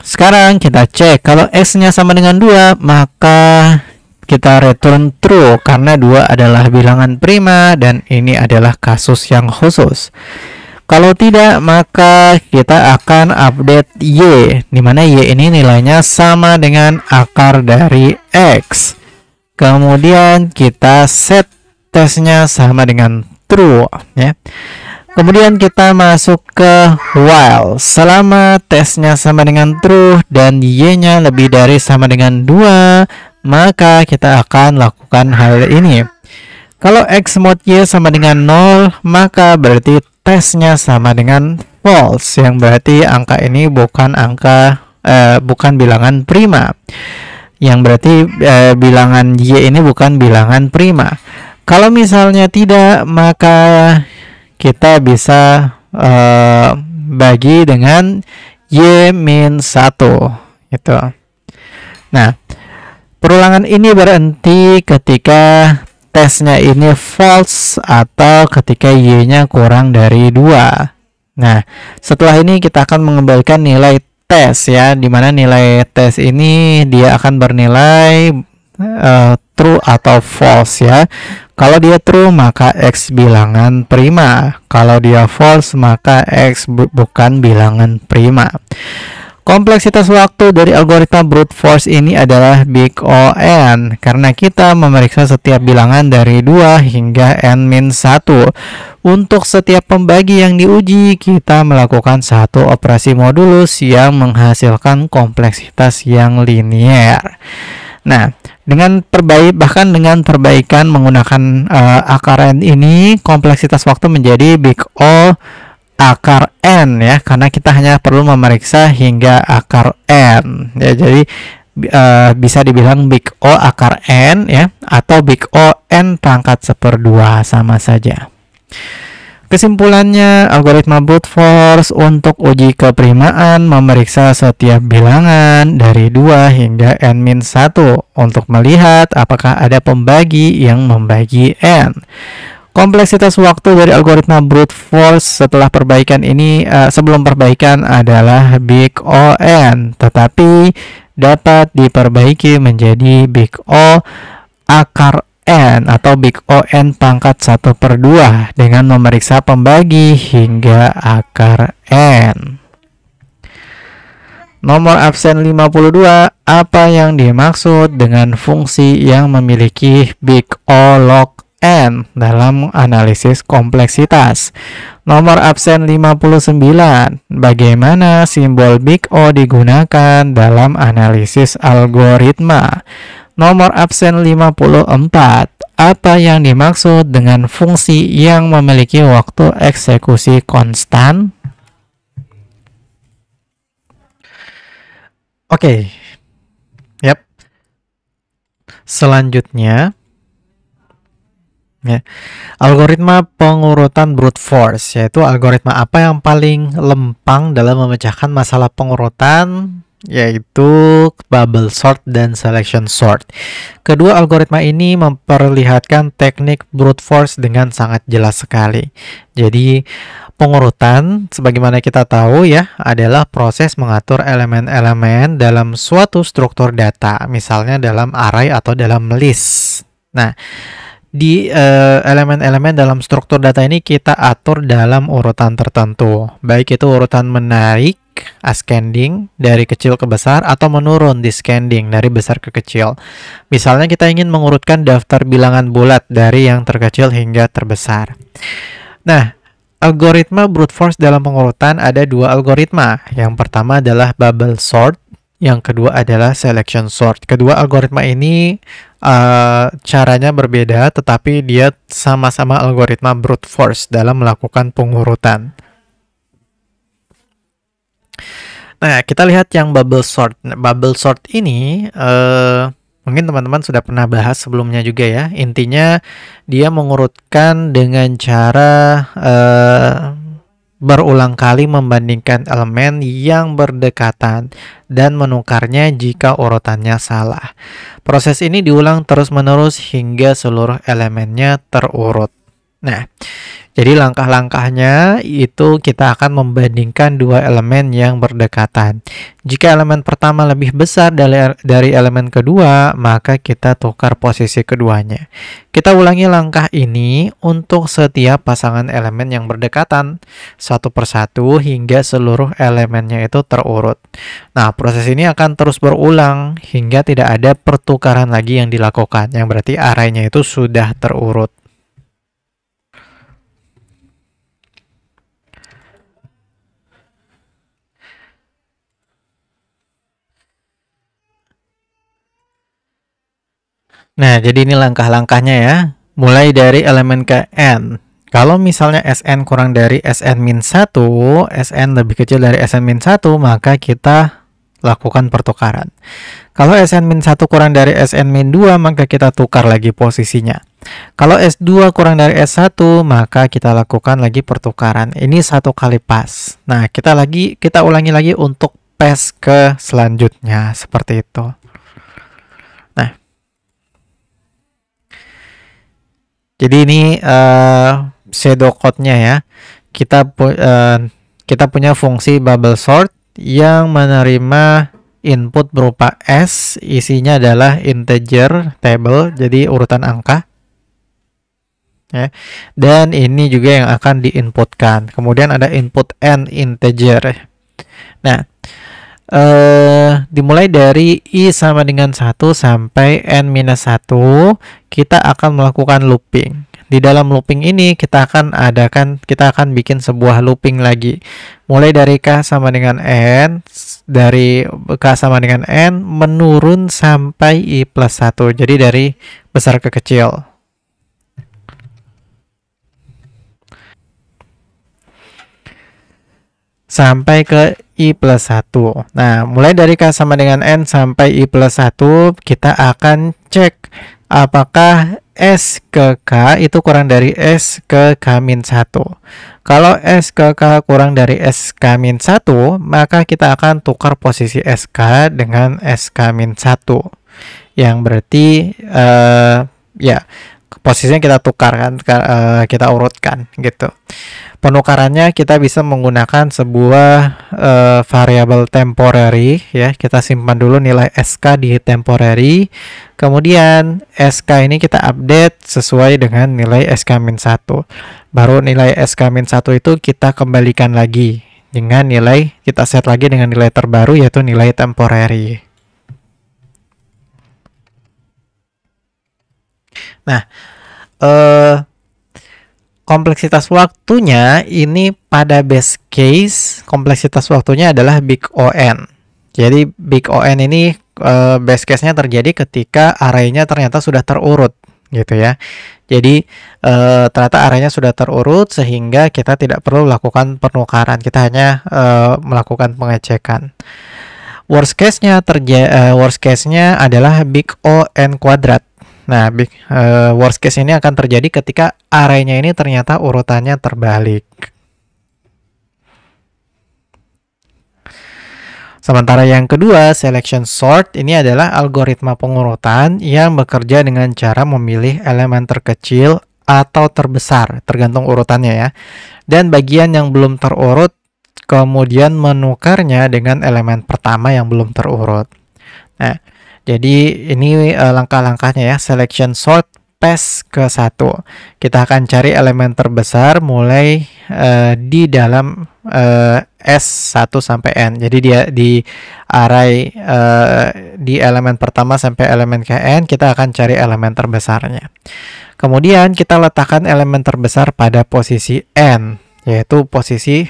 Sekarang kita cek. Kalau x-nya sama dengan 2, maka kita return true karena 2 adalah bilangan prima dan ini adalah kasus yang khusus. Kalau tidak, maka kita akan update y, di mana y ini nilainya sama dengan akar dari x. Kemudian kita set tesnya sama dengan true, ya. Kemudian kita masuk ke while. Selama tesnya sama dengan true dan y-nya lebih dari sama dengan 2, maka kita akan lakukan hal ini. Kalau x mod y sama dengan 0, maka berarti tesnya sama dengan false, yang berarti angka ini bukan bilangan prima. Yang berarti bilangan y ini bukan bilangan prima. Kalau misalnya tidak, maka kita bisa bagi dengan y-1 gitu. Nah, perulangan ini berhenti ketika tesnya ini false atau ketika y-nya kurang dari 2. Nah, setelah ini kita akan mengembalikan nilai tes ya, dimana nilai tes ini dia akan bernilai true atau false ya. Kalau dia true maka x bilangan prima, kalau dia false maka x bukan bilangan prima. Kompleksitas waktu dari algoritma brute force ini adalah big O n, karena kita memeriksa setiap bilangan dari 2 hingga n-1. Untuk setiap pembagi yang diuji, kita melakukan satu operasi modulus yang menghasilkan kompleksitas yang linier. Nah, bahkan dengan perbaikan menggunakan akar n ini, kompleksitas waktu menjadi big O akar n ya, karena kita hanya perlu memeriksa hingga akar n ya. Jadi bisa dibilang big O akar n ya, atau big O n pangkat 1/2 sama saja. Kesimpulannya, algoritma brute force untuk uji keprimaan memeriksa setiap bilangan dari 2 hingga n-1 untuk melihat apakah ada pembagi yang membagi n. Kompleksitas waktu dari algoritma brute force setelah perbaikan ini, sebelum perbaikan adalah big O n, tetapi dapat diperbaiki menjadi big O akar n atau big O n pangkat 1/2 dengan memeriksa pembagi hingga akar n. Nomor absen 52, apa yang dimaksud dengan fungsi yang memiliki big O log n dalam analisis kompleksitas? Nomor absen 59, bagaimana simbol big O digunakan dalam analisis algoritma? Nomor absen 54, apa yang dimaksud dengan fungsi yang memiliki waktu eksekusi konstan? Oke. Yap. Selanjutnya ya, algoritma pengurutan brute force, yaitu algoritma apa yang paling lempang dalam memecahkan masalah pengurutan, yaitu bubble sort dan selection sort. Kedua algoritma ini memperlihatkan teknik brute force dengan sangat jelas sekali. Jadi pengurutan, sebagaimana kita tahu ya, adalah proses mengatur elemen-elemen dalam suatu struktur data, misalnya dalam array atau dalam list. Nah, di elemen-elemen dalam struktur data ini kita atur dalam urutan tertentu, baik itu urutan menaik ascending dari kecil ke besar atau menurun descending dari besar ke kecil. Misalnya kita ingin mengurutkan daftar bilangan bulat dari yang terkecil hingga terbesar. Nah, algoritma brute force dalam pengurutan ada dua algoritma. Yang pertama adalah bubble sort, yang kedua adalah selection sort. Kedua algoritma ini caranya berbeda, tetapi dia sama-sama algoritma brute force dalam melakukan pengurutan. Nah, kita lihat yang bubble sort. Bubble sort ini mungkin teman-teman sudah pernah bahas sebelumnya juga ya. Intinya dia mengurutkan dengan cara berulang kali membandingkan elemen yang berdekatan dan menukarnya jika urutannya salah. Proses ini diulang terus-menerus hingga seluruh elemennya terurut. Nah, jadi langkah-langkahnya itu kita akan membandingkan dua elemen yang berdekatan. Jika elemen pertama lebih besar dari elemen kedua, maka kita tukar posisi keduanya. Kita ulangi langkah ini untuk setiap pasangan elemen yang berdekatan, satu persatu hingga seluruh elemennya itu terurut. Nah, proses ini akan terus berulang hingga tidak ada pertukaran lagi yang dilakukan, yang berarti arraynya itu sudah terurut. Nah, jadi ini langkah-langkahnya ya. Mulai dari elemen ke n. Kalau misalnya Sn kurang dari Sn-1, Sn lebih kecil dari Sn-1, maka kita lakukan pertukaran. Kalau Sn-1 kurang dari Sn-2, maka kita tukar lagi posisinya. Kalau S2 kurang dari S1, maka kita lakukan lagi pertukaran. Ini satu kali pas. Nah, kita ulangi lagi untuk pass ke selanjutnya, seperti itu. Nah, jadi ini pseudocode-nya ya. Kita punya fungsi bubble sort yang menerima input berupa S, isinya adalah integer table, jadi urutan angka. Ya. Dan ini juga yang akan diinputkan. Kemudian ada input n integer. Nah, dimulai dari i sama dengan 1 sampai n-1, kita akan melakukan looping. Di dalam looping ini kita akan bikin sebuah looping lagi. Mulai dari k sama dengan n, dari k sama dengan n menurun sampai i plus 1. Jadi dari besar ke kecil. Sampai ke i plus 1. Nah, mulai dari k sama dengan n sampai i plus 1, kita akan cek apakah S ke K itu kurang dari S ke K-1. Kalau S ke K kurang dari S K-1, maka kita akan tukar posisi SK dengan SK-1. Yang berarti, ya, posisinya kita tukarkan, kita urutkan, gitu. Penukarannya kita bisa menggunakan sebuah variabel temporary ya. Kita simpan dulu nilai SK di temporary. Kemudian SK ini kita update sesuai dengan nilai SK-1. Baru nilai SK-1 itu kita kembalikan lagi dengan nilai, kita set lagi dengan nilai terbaru yaitu nilai temporary. Nah, kompleksitas waktunya ini pada base case, kompleksitas waktunya adalah big O(n). Jadi big O(n) ini base case-nya terjadi ketika array-nya ternyata sudah terurut gitu ya. Jadi ternyata array-nya sudah terurut sehingga kita tidak perlu lakukan penukaran, kita hanya melakukan pengecekan. Worst case-nya adalah big O(n kuadrat. Nah, worst case ini akan terjadi ketika array-nya ini ternyata urutannya terbalik. Sementara yang kedua, selection sort, ini adalah algoritma pengurutan yang bekerja dengan cara memilih elemen terkecil atau terbesar, tergantung urutannya ya. Dan bagian yang belum terurut, kemudian menukarnya dengan elemen pertama yang belum terurut. Nah, jadi ini langkah-langkahnya ya, selection sort pass ke 1. Kita akan cari elemen terbesar mulai di dalam S1 sampai N. Jadi dia di array di elemen pertama sampai elemen ke N, kita akan cari elemen terbesarnya. Kemudian kita letakkan elemen terbesar pada posisi N, yaitu posisi,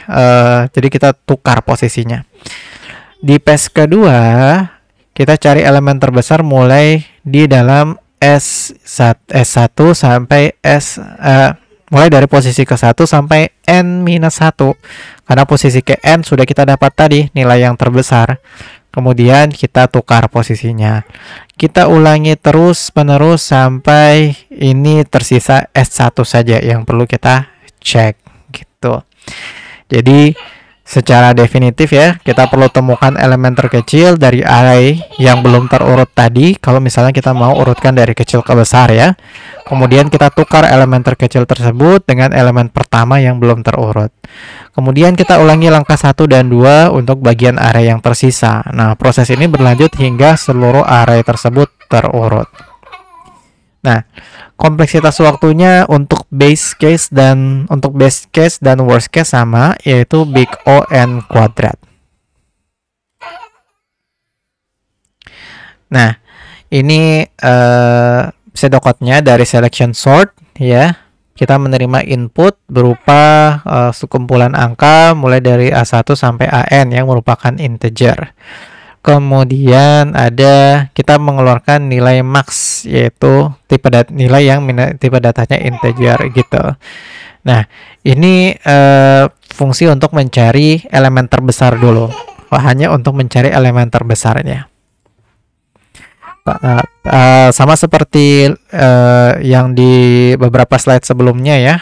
jadi kita tukar posisinya. Di pass kedua, kita cari elemen terbesar mulai di dalam S1 sampai mulai dari posisi ke-1 sampai N-1. Karena posisi ke N sudah kita dapat tadi nilai yang terbesar. Kemudian kita tukar posisinya. Kita ulangi terus-menerus sampai ini tersisa S1 saja yang perlu kita cek gitu. Jadi secara definitif ya, kita perlu temukan elemen terkecil dari array yang belum terurut tadi. Kalau misalnya kita mau urutkan dari kecil ke besar ya. Kemudian kita tukar elemen terkecil tersebut dengan elemen pertama yang belum terurut. Kemudian kita ulangi langkah 1 dan 2 untuk bagian array yang tersisa. Nah, proses ini berlanjut hingga seluruh array tersebut terurut. Nah, kompleksitas waktunya untuk base case dan worst case sama, yaitu big O(n) kuadrat. Nah, ini pseudocode-nya dari selection sort ya. Kita menerima input berupa sekumpulan angka mulai dari A1 sampai AN yang merupakan integer. Kemudian ada kita mengeluarkan nilai max, yaitu nilai yang tipe datanya integer gitu. Nah, ini fungsi untuk mencari elemen terbesar dulu. Hanya untuk mencari elemen terbesarnya. Sama seperti yang di beberapa slide sebelumnya ya.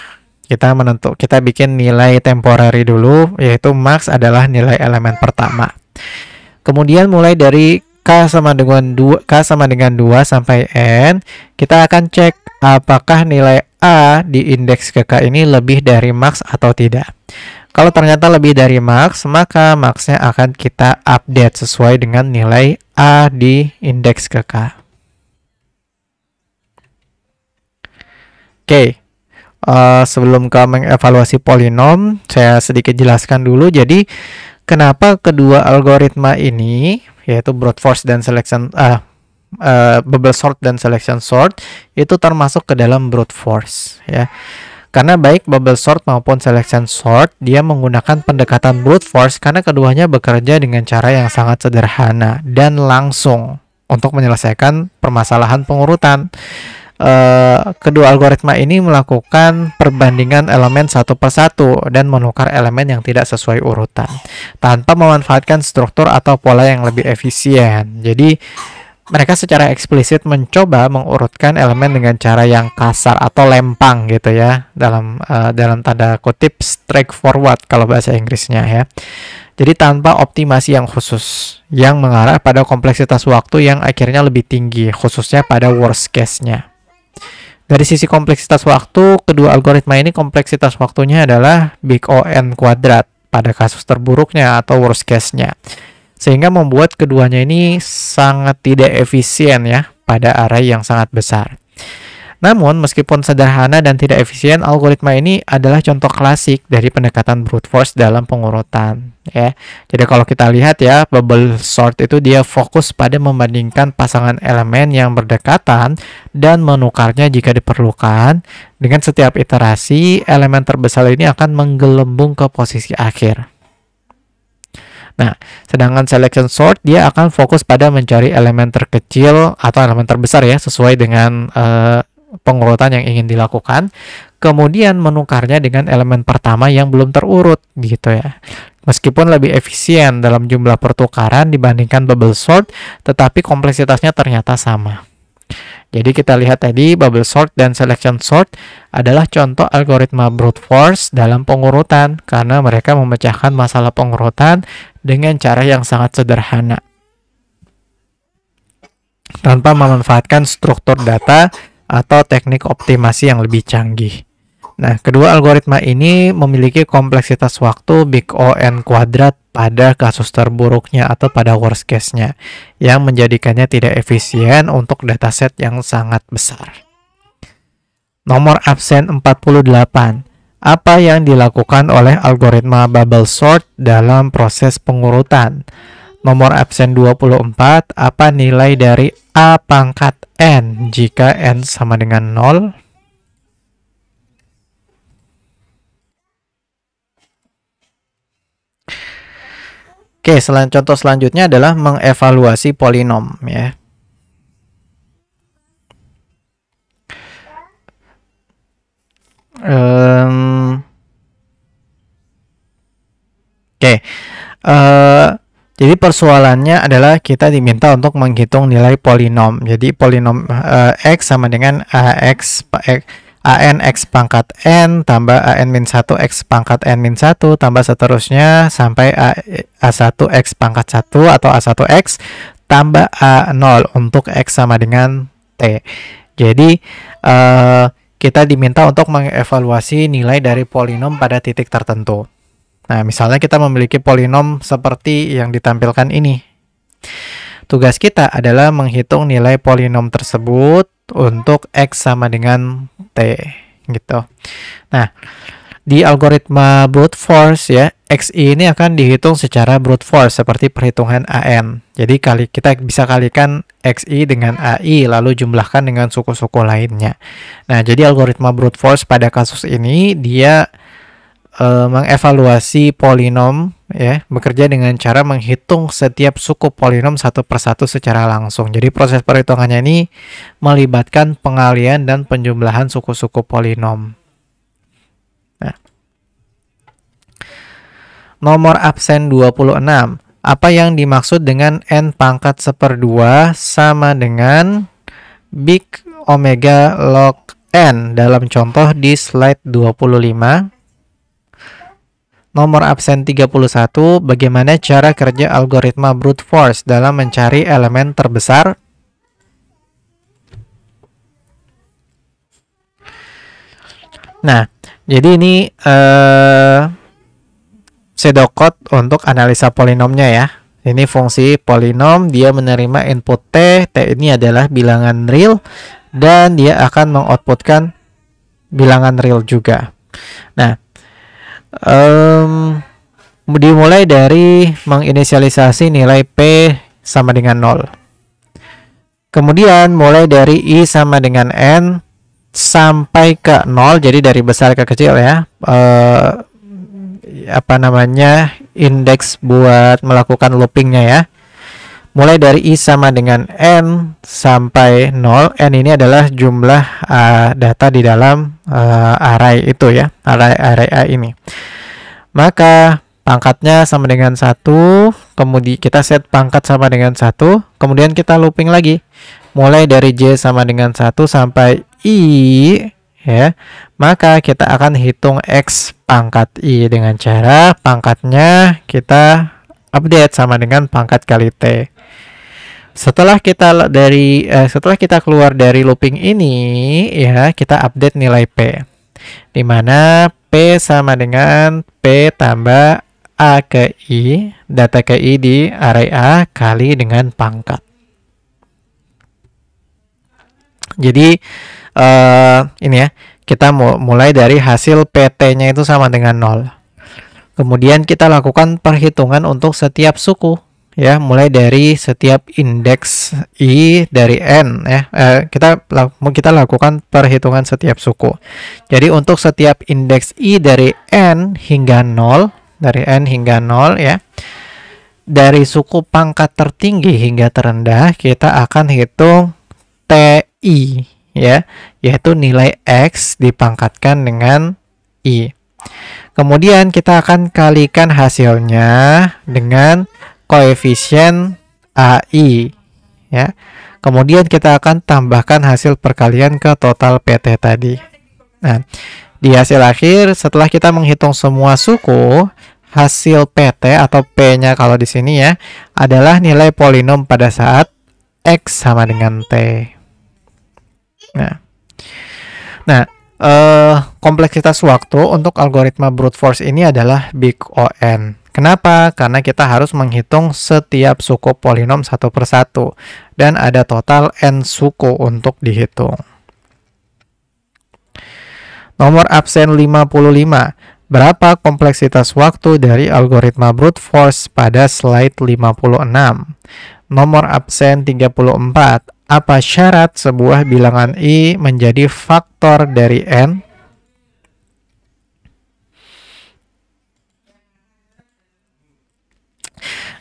Kita bikin nilai temporary dulu, yaitu max adalah nilai elemen pertama. Kemudian mulai dari K sama dengan 2 sampai N, kita akan cek apakah nilai A di indeks ke K ini lebih dari max atau tidak. Kalau ternyata lebih dari max, maka max-nya akan kita update sesuai dengan nilai A di indeks ke K. Oke. Sebelum ke mengevaluasi polinom, saya sedikit jelaskan dulu. Jadi, kenapa kedua algoritma ini, yaitu brute force dan bubble sort dan selection sort, itu termasuk ke dalam brute force, ya. Karena baik bubble sort maupun selection sort, dia menggunakan pendekatan brute force karena keduanya bekerja dengan cara yang sangat sederhana dan langsung untuk menyelesaikan permasalahan pengurutan. Kedua algoritma ini melakukan perbandingan elemen satu per satu dan menukar elemen yang tidak sesuai urutan tanpa memanfaatkan struktur atau pola yang lebih efisien. Jadi mereka secara eksplisit mencoba mengurutkan elemen dengan cara yang kasar atau lempang gitu ya, dalam tanda kutip straightforward kalau bahasa Inggrisnya ya. Jadi tanpa optimasi yang khusus yang mengarah pada kompleksitas waktu yang akhirnya lebih tinggi, khususnya pada worst case-nya. Dari sisi kompleksitas waktu, kedua algoritma ini kompleksitas waktunya adalah big O(n) kuadrat pada kasus terburuknya atau worst case-nya. Sehingga membuat keduanya ini sangat tidak efisien ya pada array yang sangat besar. Namun, meskipun sederhana dan tidak efisien, algoritma ini adalah contoh klasik dari pendekatan brute force dalam pengurutan. Ya. Jadi kalau kita lihat ya, bubble sort itu dia fokus pada membandingkan pasangan elemen yang berdekatan dan menukarnya jika diperlukan. Dengan setiap iterasi, elemen terbesar ini akan menggelembung ke posisi akhir. Nah, sedangkan selection sort dia akan fokus pada mencari elemen terkecil atau elemen terbesar ya, sesuai dengan pengurutan yang ingin dilakukan, kemudian menukarnya dengan elemen pertama yang belum terurut gitu ya. Meskipun lebih efisien dalam jumlah pertukaran dibandingkan bubble sort, tetapi kompleksitasnya ternyata sama. Jadi kita lihat tadi bubble sort dan selection sort adalah contoh algoritma brute force dalam pengurutan karena mereka memecahkan masalah pengurutan dengan cara yang sangat sederhana tanpa memanfaatkan struktur data atau teknik optimasi yang lebih canggih. Nah, kedua algoritma ini memiliki kompleksitas waktu big O(n) kuadrat pada kasus terburuknya atau pada worst case-nya, yang menjadikannya tidak efisien untuk dataset yang sangat besar. Nomor absen 48. Apa yang dilakukan oleh algoritma bubble sort dalam proses pengurutan? Nomor absen 24, apa nilai dari A pangkat N jika N sama dengan 0? Oke, contoh selanjutnya adalah mengevaluasi polinom ya. Oke. Jadi persoalannya adalah kita diminta untuk menghitung nilai polinom. Jadi polinom x sama dengan an x pangkat n tambah an min 1 x pangkat n min 1 tambah seterusnya sampai a1 x pangkat 1 atau a1 x tambah a0 untuk x sama dengan t. Jadi kita diminta untuk mengevaluasi nilai dari polinom pada titik tertentu. Nah, misalnya kita memiliki polinom seperti yang ditampilkan ini. Tugas kita adalah menghitung nilai polinom tersebut untuk x sama dengan t, gitu. Nah, di algoritma brute force ya, xi ini akan dihitung secara brute force seperti perhitungan an. Jadi kita bisa kalikan xi dengan ai lalu jumlahkan dengan suku-suku lainnya. Nah, jadi algoritma brute force pada kasus ini dia mengevaluasi polinom ya, bekerja dengan cara menghitung setiap suku polinom satu persatu secara langsung. Jadi proses perhitungannya ini melibatkan pengalian dan penjumlahan suku-suku polinom. Nah. Nomor absen 26. Apa yang dimaksud dengan n pangkat 1/2 sama dengan big omega log n dalam contoh di slide 25? Nomor absen 31, bagaimana cara kerja algoritma brute force dalam mencari elemen terbesar? Nah, jadi ini pseudocode untuk analisa polinomnya ya. Ini fungsi polinom, dia menerima input t ini adalah bilangan real, dan dia akan mengoutputkan bilangan real juga. Nah, dimulai dari menginisialisasi nilai P sama dengan 0. Kemudian mulai dari I sama dengan N sampai ke 0, jadi dari besar ke kecil ya. Indeks buat melakukan loopingnya ya. Mulai dari I sama dengan N sampai 0. N ini adalah jumlah data di dalam array itu ya, array A ini. Maka pangkatnya sama dengan 1, kemudian kita set pangkat sama dengan 1, kemudian kita looping lagi. Mulai dari J sama dengan 1 sampai I ya. Maka kita akan hitung X pangkat I dengan cara pangkatnya kita update sama dengan pangkat kali T. Setelah kita keluar dari looping ini ya, kita update nilai P, di mana P sama dengan P tambah A ke I, data ke I di array A kali dengan pangkat. Jadi ini ya, kita mulai dari hasil PT-nya itu sama dengan 0. Kemudian kita lakukan perhitungan untuk setiap suku ya, mulai dari setiap indeks I dari N ya. Kita lakukan perhitungan setiap suku. Jadi untuk setiap indeks I dari N hingga 0, ya, dari suku pangkat tertinggi hingga terendah, kita akan hitung TI ya, yaitu nilai X dipangkatkan dengan I. Kemudian kita akan kalikan hasilnya dengan koefisien AI ya. Kemudian kita akan tambahkan hasil perkalian ke total PT tadi. Nah, di hasil akhir setelah kita menghitung semua suku, hasil PT atau P-nya kalau di sini ya adalah nilai polinom pada saat X sama dengan T. Nah, kompleksitas waktu untuk algoritma brute force ini adalah big O(n). Kenapa? Karena kita harus menghitung setiap suku polinom satu persatu, dan ada total n suku untuk dihitung. Nomor absen 55. Berapa kompleksitas waktu dari algoritma brute force pada slide 56? Nomor absen 34. Apa syarat sebuah bilangan I menjadi faktor dari n?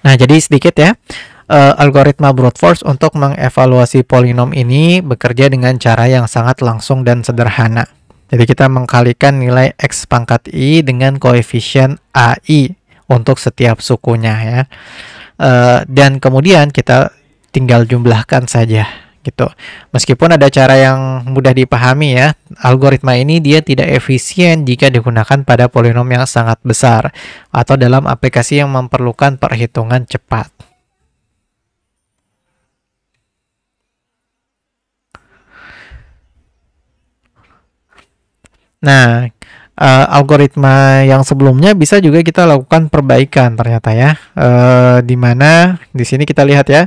Nah, jadi sedikit ya, algoritma brute force untuk mengevaluasi polinom ini bekerja dengan cara yang sangat langsung dan sederhana. Jadi kita mengkalikan nilai X pangkat I dengan koefisien AI untuk setiap sukunya ya. Dan kemudian kita tinggal jumlahkan saja gitu. Meskipun ada cara yang mudah dipahami ya, algoritma ini dia tidak efisien jika digunakan pada polinom yang sangat besar atau dalam aplikasi yang memerlukan perhitungan cepat. Nah, algoritma yang sebelumnya bisa juga kita lakukan perbaikan ternyata ya. Di mana di sini kita lihat ya,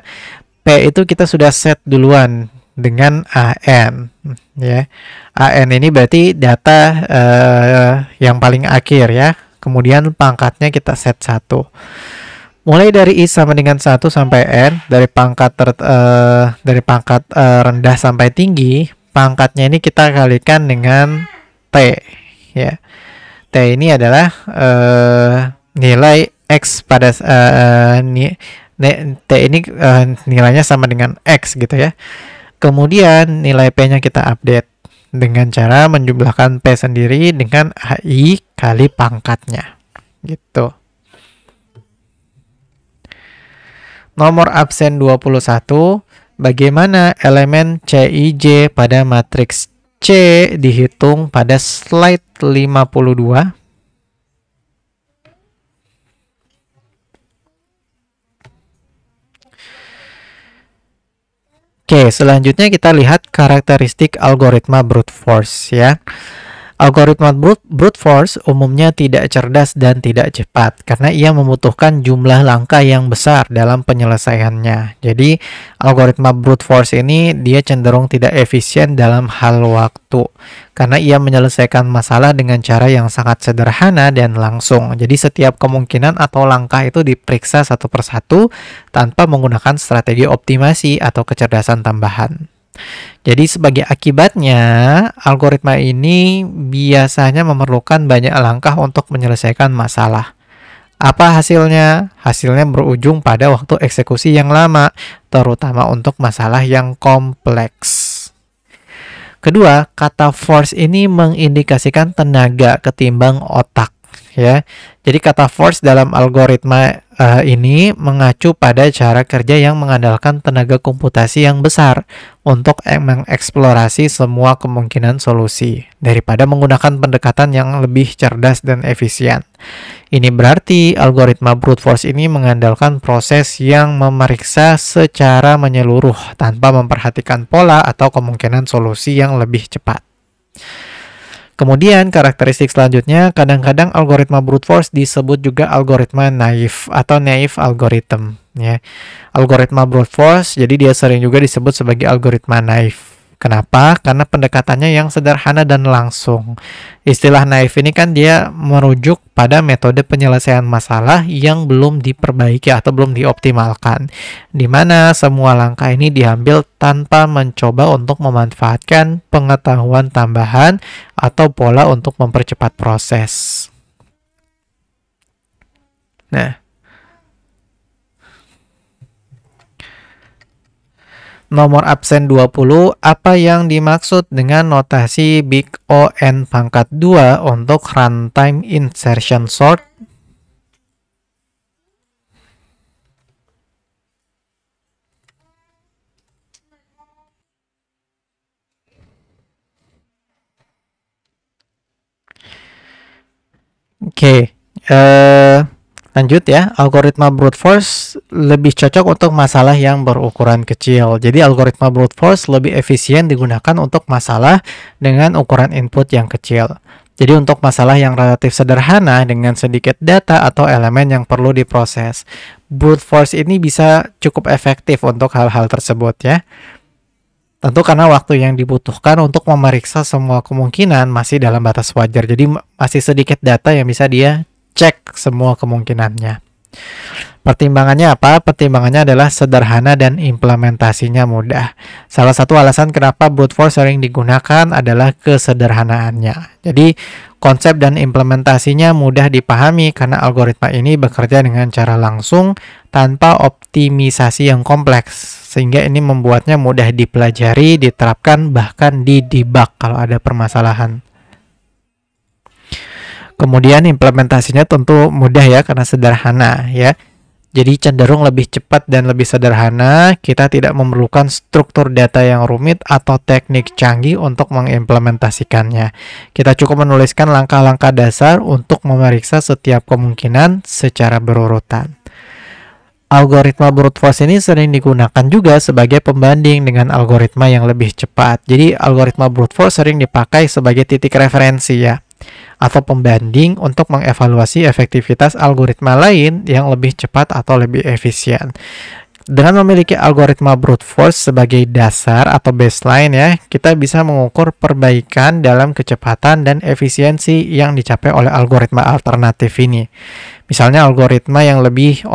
P itu kita sudah set duluan dengan AN ya. AN ini berarti data yang paling akhir ya. Kemudian pangkatnya kita set 1. Mulai dari I sama dengan 1 sampai N, dari pangkat rendah sampai tinggi, pangkatnya ini kita kalikan dengan T ya. T ini adalah nilai X pada T ini nilainya sama dengan X gitu ya. Kemudian nilai P-nya kita update dengan cara menjumlahkan P sendiri dengan AI kali pangkatnya. Gitu. Nomor absen 21, bagaimana elemen CIJ pada matriks C dihitung pada slide 52? Oke, selanjutnya kita lihat karakteristik algoritma brute force ya. Algoritma brute force umumnya tidak cerdas dan tidak cepat karena ia membutuhkan jumlah langkah yang besar dalam penyelesaiannya. Jadi, algoritma brute force ini dia cenderung tidak efisien dalam hal waktu karena ia menyelesaikan masalah dengan cara yang sangat sederhana dan langsung. Jadi, setiap kemungkinan atau langkah itu diperiksa satu persatu tanpa menggunakan strategi optimasi atau kecerdasan tambahan. Jadi sebagai akibatnya, algoritma ini biasanya memerlukan banyak langkah untuk menyelesaikan masalah. Apa hasilnya? Hasilnya berujung pada waktu eksekusi yang lama, terutama untuk masalah yang kompleks. Kedua, kata force ini mengindikasikan tenaga ketimbang otak. Ya, jadi kata force dalam algoritma ini mengacu pada cara kerja yang mengandalkan tenaga komputasi yang besar untuk mengeksplorasi semua kemungkinan solusi daripada menggunakan pendekatan yang lebih cerdas dan efisien. Ini berarti algoritma brute force ini mengandalkan proses yang memeriksa secara menyeluruh tanpa memperhatikan pola atau kemungkinan solusi yang lebih cepat. Kemudian karakteristik selanjutnya, kadang-kadang algoritma brute force disebut juga algoritma naif atau naive algorithm ya. Algoritma brute force jadi dia sering juga disebut sebagai algoritma naif. Kenapa? Karena pendekatannya yang sederhana dan langsung. Istilah naif ini kan dia merujuk pada metode penyelesaian masalah yang belum diperbaiki atau belum dioptimalkan, di mana semua langkah ini diambil tanpa mencoba untuk memanfaatkan pengetahuan tambahan atau pola untuk mempercepat proses. Nah, nomor absen 20, apa yang dimaksud dengan notasi big O n pangkat 2 untuk runtime insertion sort? Oke, lanjut ya, algoritma brute force lebih cocok untuk masalah yang berukuran kecil. Jadi algoritma brute force lebih efisien digunakan untuk masalah dengan ukuran input yang kecil. Jadi untuk masalah yang relatif sederhana dengan sedikit data atau elemen yang perlu diproses, brute force ini bisa cukup efektif untuk hal-hal tersebut ya. Tentu karena waktu yang dibutuhkan untuk memeriksa semua kemungkinan masih dalam batas wajar. Jadi masih sedikit data yang bisa dia cek semua kemungkinannya. Pertimbangannya apa? Pertimbangannya adalah sederhana dan implementasinya mudah. Salah satu alasan kenapa brute force sering digunakan adalah kesederhanaannya. Jadi konsep dan implementasinya mudah dipahami karena algoritma ini bekerja dengan cara langsung tanpa optimisasi yang kompleks. Sehingga ini membuatnya mudah dipelajari, diterapkan, bahkan didebug kalau ada permasalahan. Kemudian implementasinya tentu mudah ya karena sederhana ya. Jadi cenderung lebih cepat dan lebih sederhana. Kita tidak memerlukan struktur data yang rumit atau teknik canggih untuk mengimplementasikannya. Kita cukup menuliskan langkah-langkah dasar untuk memeriksa setiap kemungkinan secara berurutan. Algoritma brute force ini sering digunakan juga sebagai pembanding dengan algoritma yang lebih cepat. Jadi algoritma brute force sering dipakai sebagai titik referensi ya, atau pembanding untuk mengevaluasi efektivitas algoritma lain yang lebih cepat atau lebih efisien. Dengan memiliki algoritma brute force sebagai dasar atau baseline ya, kita bisa mengukur perbaikan dalam kecepatan dan efisiensi yang dicapai oleh algoritma alternatif ini. Misalnya algoritma yang lebih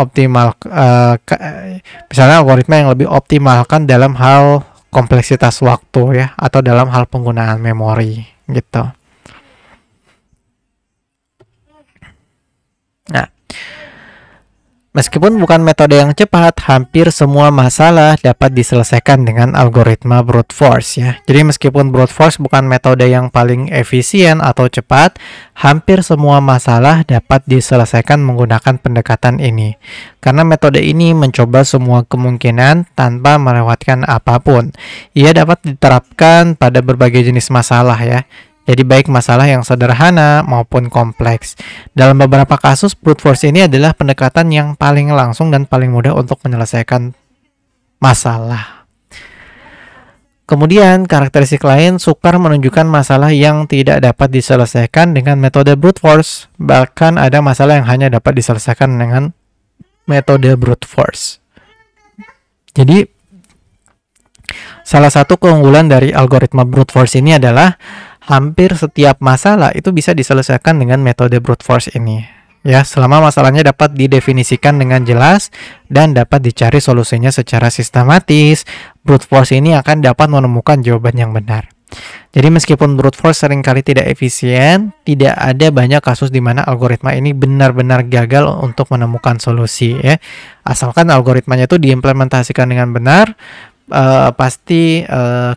optimalkan dalam hal kompleksitas waktu ya, atau dalam hal penggunaan memori gitu. Meskipun bukan metode yang cepat, hampir semua masalah dapat diselesaikan dengan algoritma brute force ya. Jadi meskipun brute force bukan metode yang paling efisien atau cepat, hampir semua masalah dapat diselesaikan menggunakan pendekatan ini. Karena metode ini mencoba semua kemungkinan tanpa melewatkan apapun. Ia dapat diterapkan pada berbagai jenis masalah ya. Jadi baik masalah yang sederhana maupun kompleks. Dalam beberapa kasus, brute force ini adalah pendekatan yang paling langsung dan paling mudah untuk menyelesaikan masalah. Kemudian, karakteristik lain, sukar menunjukkan masalah yang tidak dapat diselesaikan dengan metode brute force. Bahkan ada masalah yang hanya dapat diselesaikan dengan metode brute force. Jadi, salah satu keunggulan dari algoritma brute force ini adalah hampir setiap masalah itu bisa diselesaikan dengan metode brute force ini. Ya, selama masalahnya dapat didefinisikan dengan jelas dan dapat dicari solusinya secara sistematis, brute force ini akan dapat menemukan jawaban yang benar. Jadi meskipun brute force seringkali tidak efisien, tidak ada banyak kasus di mana algoritma ini benar-benar gagal untuk menemukan solusi ya. Asalkan algoritmanya itu diimplementasikan dengan benar, pasti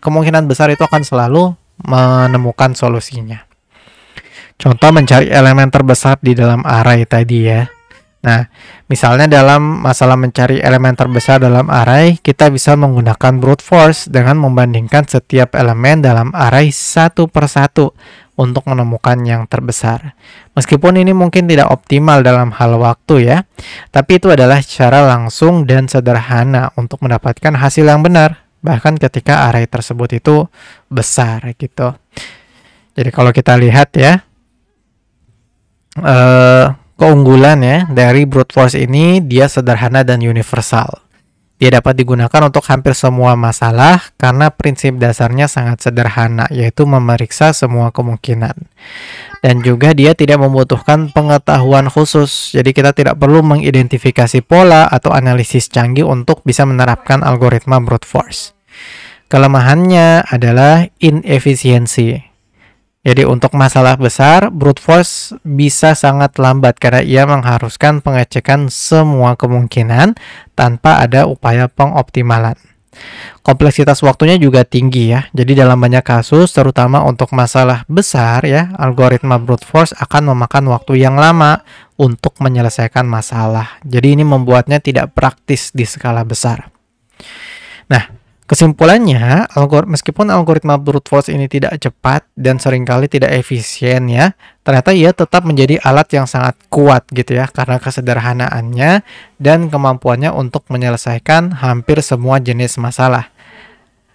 kemungkinan besar itu akan selalu menemukan solusinya. Contoh mencari elemen terbesar di dalam array tadi ya. Nah, misalnya dalam masalah mencari elemen terbesar dalam array, kita bisa menggunakan brute force dengan membandingkan setiap elemen dalam array satu persatu untuk menemukan yang terbesar. Meskipun ini mungkin tidak optimal dalam hal waktu ya, tapi itu adalah cara langsung dan sederhana untuk mendapatkan hasil yang benar, bahkan ketika array tersebut itu besar gitu. Jadi kalau kita lihat ya, keunggulan ya dari brute force ini, dia sederhana dan universal. Dia dapat digunakan untuk hampir semua masalah karena prinsip dasarnya sangat sederhana, yaitu memeriksa semua kemungkinan. Dan juga dia tidak membutuhkan pengetahuan khusus, jadi kita tidak perlu mengidentifikasi pola atau analisis canggih untuk bisa menerapkan algoritma brute force. Kelemahannya adalah inefisiensi. Jadi untuk masalah besar, brute force bisa sangat lambat karena ia mengharuskan pengecekan semua kemungkinan tanpa ada upaya pengoptimalan. Kompleksitas waktunya juga tinggi ya. Jadi dalam banyak kasus, terutama untuk masalah besar ya, algoritma brute force akan memakan waktu yang lama untuk menyelesaikan masalah. Jadi ini membuatnya tidak praktis di skala besar. Nah, kesimpulannya, meskipun algoritma brute force ini tidak cepat dan seringkali tidak efisien ya, ternyata ia tetap menjadi alat yang sangat kuat gitu ya, karena kesederhanaannya dan kemampuannya untuk menyelesaikan hampir semua jenis masalah.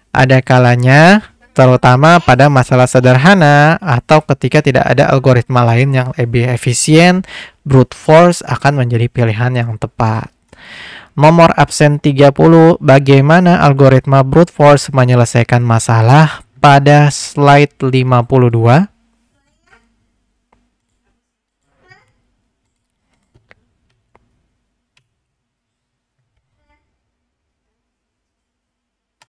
Ada kalanya, terutama pada masalah sederhana atau ketika tidak ada algoritma lain yang lebih efisien, brute force akan menjadi pilihan yang tepat. Nomor absen 30, bagaimana algoritma brute force menyelesaikan masalah pada slide 52.